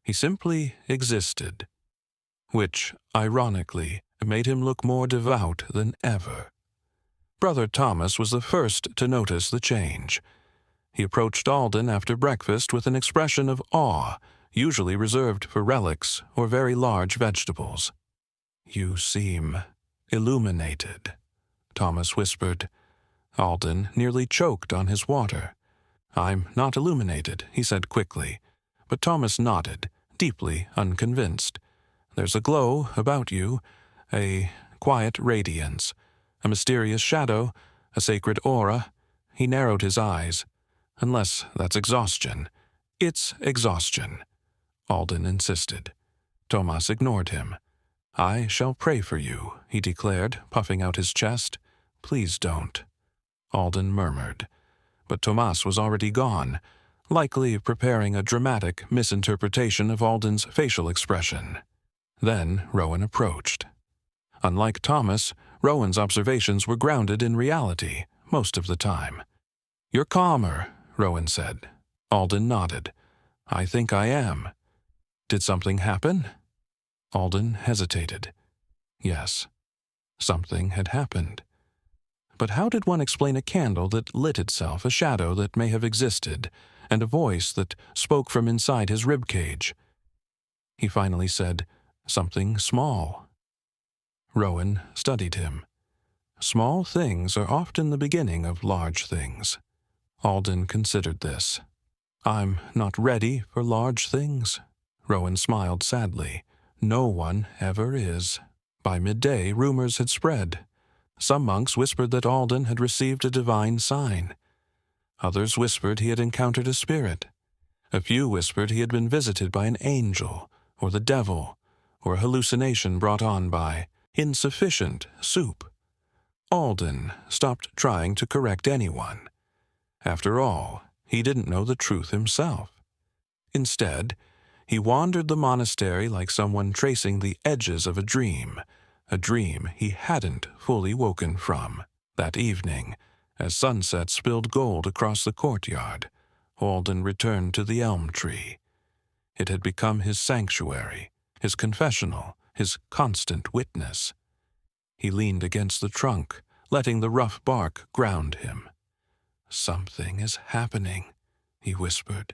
He simply existed, which, ironically, made him look more devout than ever. Brother Thomas was the first to notice the change. He approached Alden after breakfast with an expression of awe, usually reserved for relics or very large vegetables. "You seem illuminated," Thomas whispered. Alden nearly choked on his water. "I'm not illuminated," he said quickly, but Thomas nodded, deeply unconvinced. "There's a glow about you, a quiet radiance, a mysterious shadow, a sacred aura." He narrowed his eyes. "Unless that's exhaustion." "It's exhaustion," Alden insisted. Thomas ignored him. "I shall pray for you," he declared, puffing out his chest. "Please don't," Alden murmured. But Thomas was already gone, likely preparing a dramatic misinterpretation of Alden's facial expression. Then Rowan approached. Unlike Thomas, Rowan's observations were grounded in reality most of the time. "You're calmer," Rowan said. Alden nodded. "I think I am." "Did something happen?" Alden hesitated. Yes, something had happened. But how did one explain a candle that lit itself, a shadow that may have existed, and a voice that spoke from inside his ribcage? He finally said, "Something small." Rowan studied him. Small things are often the beginning of large things. Alden considered this. "I'm not ready for large things." Rowan smiled sadly. "No one ever is." By midday, rumors had spread. Some monks whispered that Alden had received a divine sign. Others whispered he had encountered a spirit. A few whispered he had been visited by an angel, or the devil, or a hallucination brought on by insufficient soup. Alden stopped trying to correct anyone. After all, he didn't know the truth himself. Instead, he wandered the monastery like someone tracing the edges of a dream he hadn't fully woken from. That evening, as sunset spilled gold across the courtyard, Alden returned to the elm tree. It had become his sanctuary, his confessional, his constant witness. He leaned against the trunk, letting the rough bark ground him. "Something is happening," he whispered.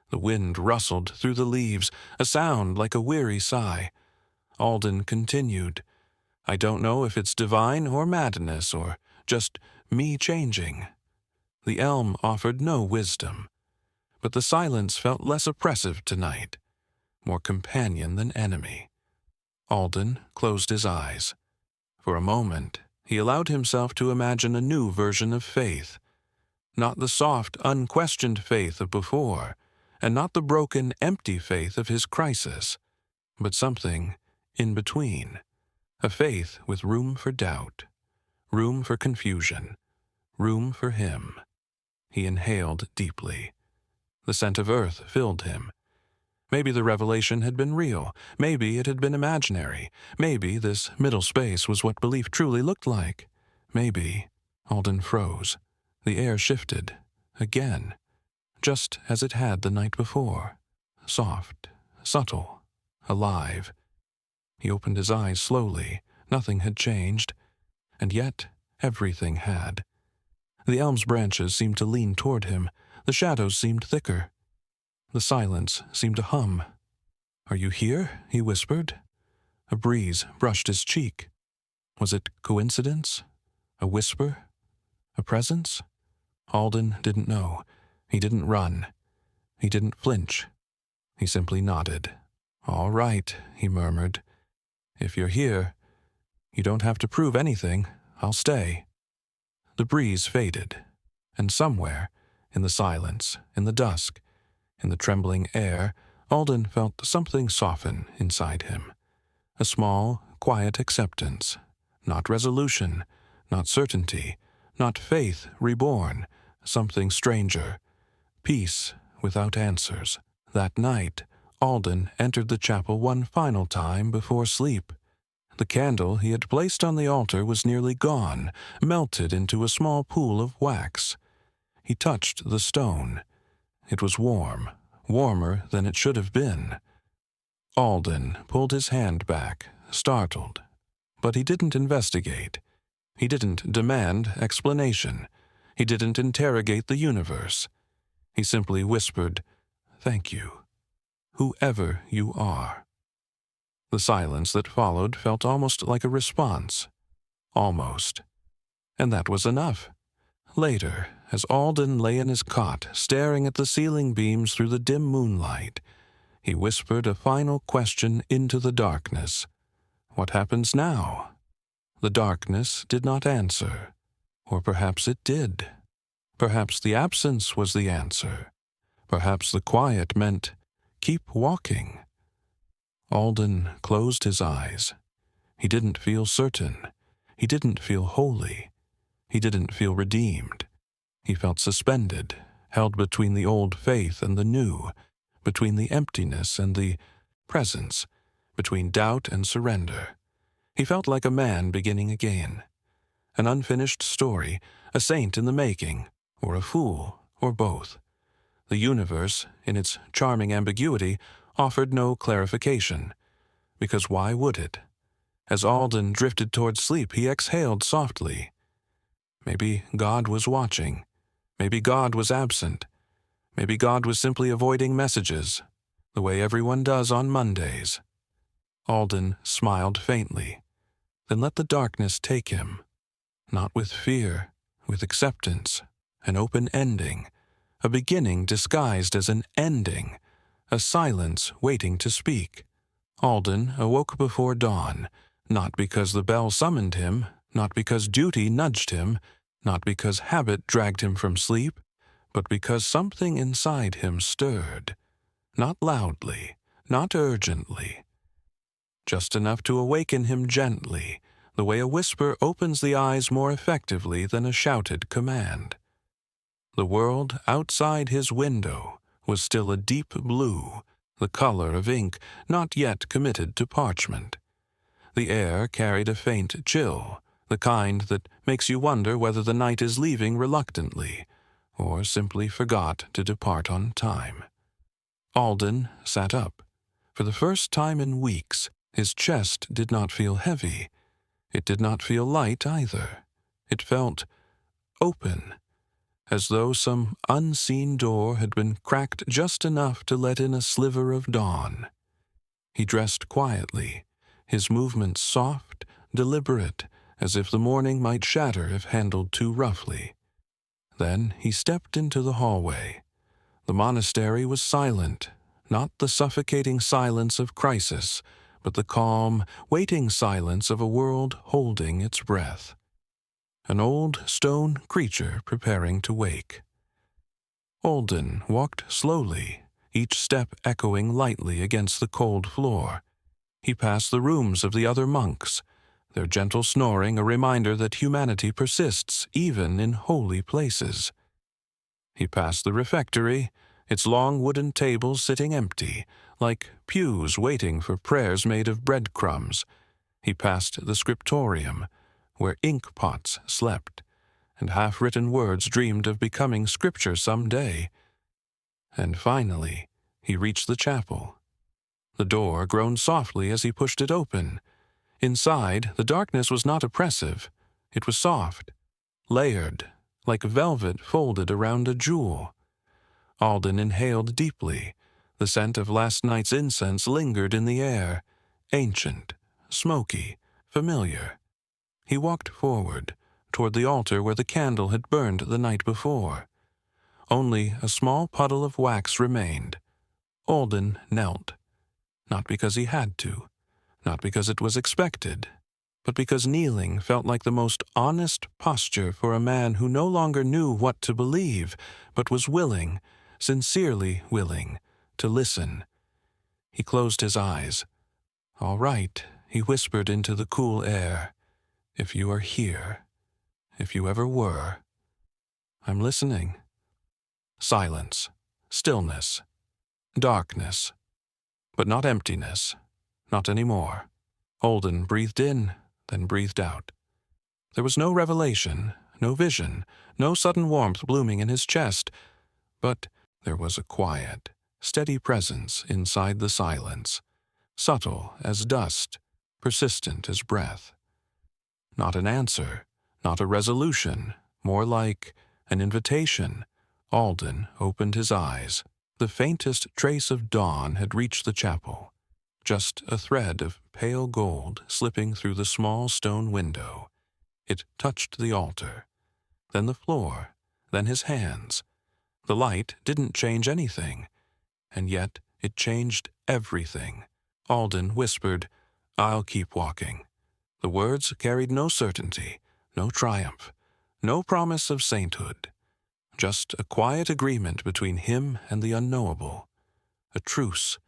The wind rustled through the leaves, a sound like a weary sigh. Alden continued, "I don't know if it's divine or madness or just me changing." The elm offered no wisdom, but the silence felt less oppressive tonight, more companion than enemy. Alden closed his eyes. For a moment, he allowed himself to imagine a new version of faith. Not the soft, unquestioned faith of before, and not the broken, empty faith of his crisis, but something in between. A faith with room for doubt, room for confusion, room for him. He inhaled deeply. The scent of earth filled him. Maybe the revelation had been real. Maybe it had been imaginary. Maybe this middle space was what belief truly looked like. Maybe. Alden froze. The air shifted. Again. Just as it had the night before. Soft, subtle, alive. He opened his eyes slowly. Nothing had changed. And yet, everything had. The elm's branches seemed to lean toward him. The shadows seemed thicker. The silence seemed to hum. "Are you here?" he whispered. A breeze brushed his cheek. Was it coincidence? A whisper? A presence? Alden didn't know. He didn't run. He didn't flinch. He simply nodded. "All right," he murmured. "If you're here, you don't have to prove anything. I'll stay." The breeze faded, and somewhere, in the silence, in the dusk, in the trembling air, Alden felt something soften inside him. A small, quiet acceptance. Not resolution, not certainty, not faith reborn, something stranger. Peace without answers. That night, Alden entered the chapel one final time before sleep. The candle he had placed on the altar was nearly gone, melted into a small pool of wax. He touched the stone. It was warm, warmer than it should have been. Alden pulled his hand back, startled. But he didn't investigate. He didn't demand explanation. He didn't interrogate the universe. He simply whispered, "Thank you, whoever you are." The silence that followed felt almost like a response. Almost. And that was enough. Later, as Alden lay in his cot, staring at the ceiling beams through the dim moonlight, he whispered a final question into the darkness. What happens now? The darkness did not answer. Or perhaps it did. Perhaps the absence was the answer. Perhaps the quiet meant, keep walking. Alden closed his eyes. He didn't feel certain. He didn't feel holy. He didn't feel redeemed. He felt suspended, held between the old faith and the new, between the emptiness and the presence, between doubt and surrender. He felt like a man beginning again. An unfinished story, a saint in the making, or a fool, or both. The universe, in its charming ambiguity, offered no clarification. Because why would it? As Alden drifted toward sleep, he exhaled softly. Maybe God was watching. Maybe God was absent. Maybe God was simply avoiding messages, the way everyone does on Mondays. Alden smiled faintly, then let the darkness take him. Not with fear, with acceptance, an open ending, a beginning disguised as an ending, a silence waiting to speak. Alden awoke before dawn, not because the bell summoned him, not because duty nudged him, not because habit dragged him from sleep, but because something inside him stirred. Not loudly, not urgently. Just enough to awaken him gently, the way a whisper opens the eyes more effectively than a shouted command. The world outside his window was still a deep blue, the color of ink not yet committed to parchment. The air carried a faint chill, the kind that makes you wonder whether the night is leaving reluctantly, or simply forgot to depart on time. Alden sat up. For the first time in weeks, his chest did not feel heavy. It did not feel light either. It felt open, as though some unseen door had been cracked just enough to let in a sliver of dawn. He dressed quietly, his movements soft, deliberate, as if the morning might shatter if handled too roughly. Then he stepped into the hallway. The monastery was silent, not the suffocating silence of crisis, but the calm, waiting silence of a world holding its breath. An old stone creature preparing to wake. Alden walked slowly, each step echoing lightly against the cold floor. He passed the rooms of the other monks, their gentle snoring a reminder that humanity persists even in holy places. He passed the refectory, its long wooden tables sitting empty, like pews waiting for prayers made of breadcrumbs. He passed the scriptorium, where ink pots slept, and half-written words dreamed of becoming scripture some day. And finally, he reached the chapel. The door groaned softly as he pushed it open. Inside, the darkness was not oppressive. It was soft, layered, like velvet folded around a jewel. Alden inhaled deeply. The scent of last night's incense lingered in the air, ancient, smoky, familiar. He walked forward, toward the altar where the candle had burned the night before. Only a small puddle of wax remained. Alden knelt, not because he had to, not because it was expected, but because kneeling felt like the most honest posture for a man who no longer knew what to believe, but was willing, sincerely willing, to listen. He closed his eyes. "All right," he whispered into the cool air. "If you are here, if you ever were, I'm listening." Silence, stillness, darkness, but not emptiness, not anymore. Alden breathed in, then breathed out. There was no revelation, no vision, no sudden warmth blooming in his chest, but there was a quiet, steady presence inside the silence, subtle as dust, persistent as breath. Not an answer, not a resolution, more like an invitation. Alden opened his eyes. The faintest trace of dawn had reached the chapel, just a thread of pale gold slipping through the small stone window. It touched the altar, then the floor, then his hands. The light didn't change anything, and yet it changed everything. Alden whispered, "I'll keep walking." The words carried no certainty, no triumph, no promise of sainthood. Just a quiet agreement between him and the unknowable. A truce,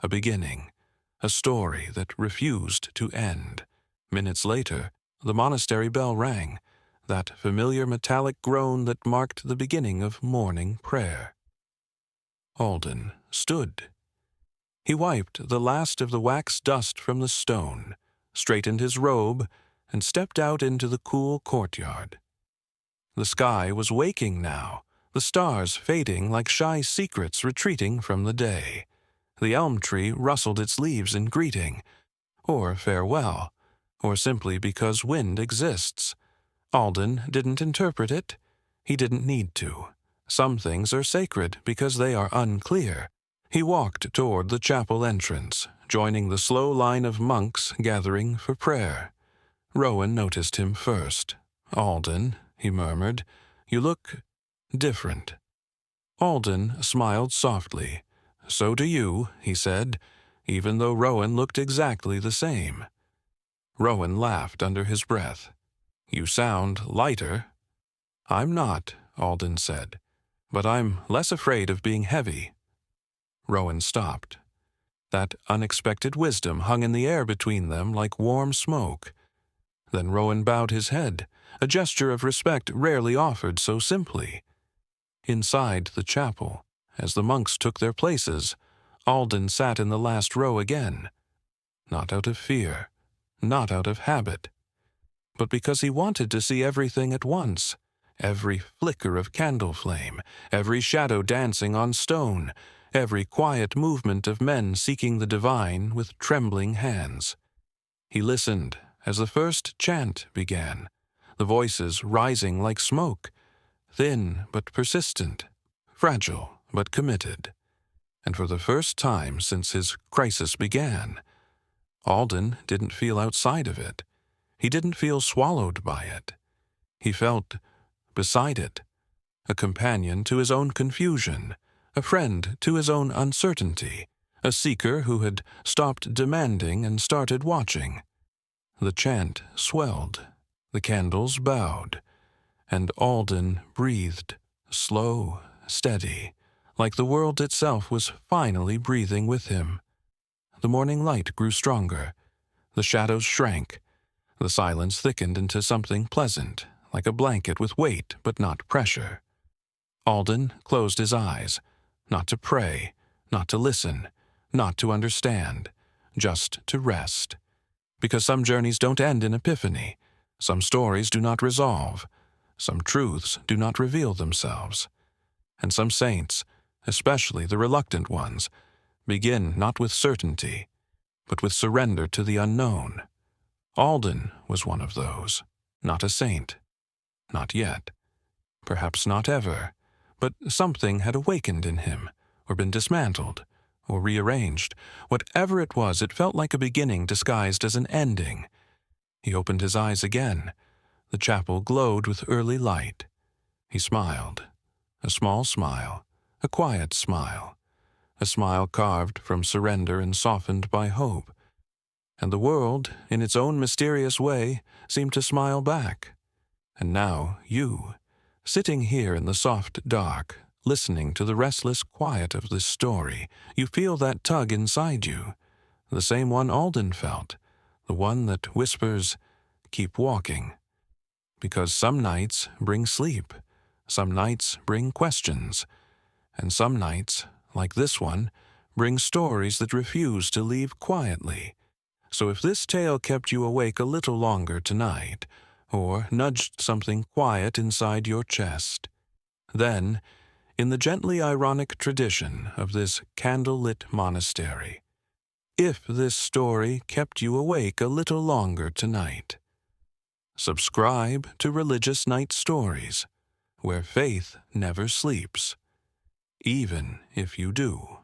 a beginning, a story that refused to end. Minutes later, the monastery bell rang, that familiar metallic groan that marked the beginning of morning prayer. Alden stood. He wiped the last of the wax dust from the stone, straightened his robe, and stepped out into the cool courtyard. The sky was waking now, the stars fading like shy secrets retreating from the day. The elm tree rustled its leaves in greeting, or farewell, or simply because wind exists. Alden didn't interpret it. He didn't need to. Some things are sacred because they are unclear. He walked toward the chapel entrance, joining the slow line of monks gathering for prayer. Rowan noticed him first. "Alden," he murmured, "you look different." Alden smiled softly. "So do you," he said, even though Rowan looked exactly the same. Rowan laughed under his breath. "You sound lighter." "I'm not," Alden said, "but I'm less afraid of being heavy." Rowan stopped. That unexpected wisdom hung in the air between them like warm smoke. Then Rowan bowed his head, a gesture of respect rarely offered so simply. Inside the chapel, as the monks took their places, Alden sat in the last row again. Not out of fear, not out of habit, but because he wanted to see everything at once, every flicker of candle flame, every shadow dancing on stone, every quiet movement of men seeking the divine with trembling hands. He listened as the first chant began, the voices rising like smoke, thin but persistent, fragile but committed. And for the first time since his crisis began, Alden didn't feel outside of it. He didn't feel swallowed by it. He felt beside it, a companion to his own confusion, a friend to his own uncertainty, a seeker who had stopped demanding and started watching. The chant swelled, the candles bowed, and Alden breathed, slow, steady, like the world itself was finally breathing with him. The morning light grew stronger. The shadows shrank. The silence thickened into something pleasant, like a blanket with weight but not pressure. Alden closed his eyes, not to pray, not to listen, not to understand, just to rest. Because some journeys don't end in epiphany, some stories do not resolve, some truths do not reveal themselves, and some saints, especially the reluctant ones, begin not with certainty, but with surrender to the unknown. Alden was one of those, not a saint. Not yet. Perhaps not ever. But something had awakened in him, or been dismantled, or rearranged. Whatever it was, it felt like a beginning disguised as an ending. He opened his eyes again. The chapel glowed with early light. He smiled. A small smile, a quiet smile, a smile carved from surrender and softened by hope. And the world, in its own mysterious way, seemed to smile back. And now you, sitting here in the soft dark, listening to the restless quiet of this story, you feel that tug inside you, the same one Alden felt, the one that whispers, "Keep walking." Because some nights bring sleep, some nights bring questions, and some nights, like this one, bring stories that refuse to leave quietly. So if this tale kept you awake a little longer tonight, or nudged something quiet inside your chest, then, in the gently ironic tradition of this candle-lit monastery, if this story kept you awake a little longer tonight, Subscribe to Religious Night Stories, where faith never sleeps, even if you do.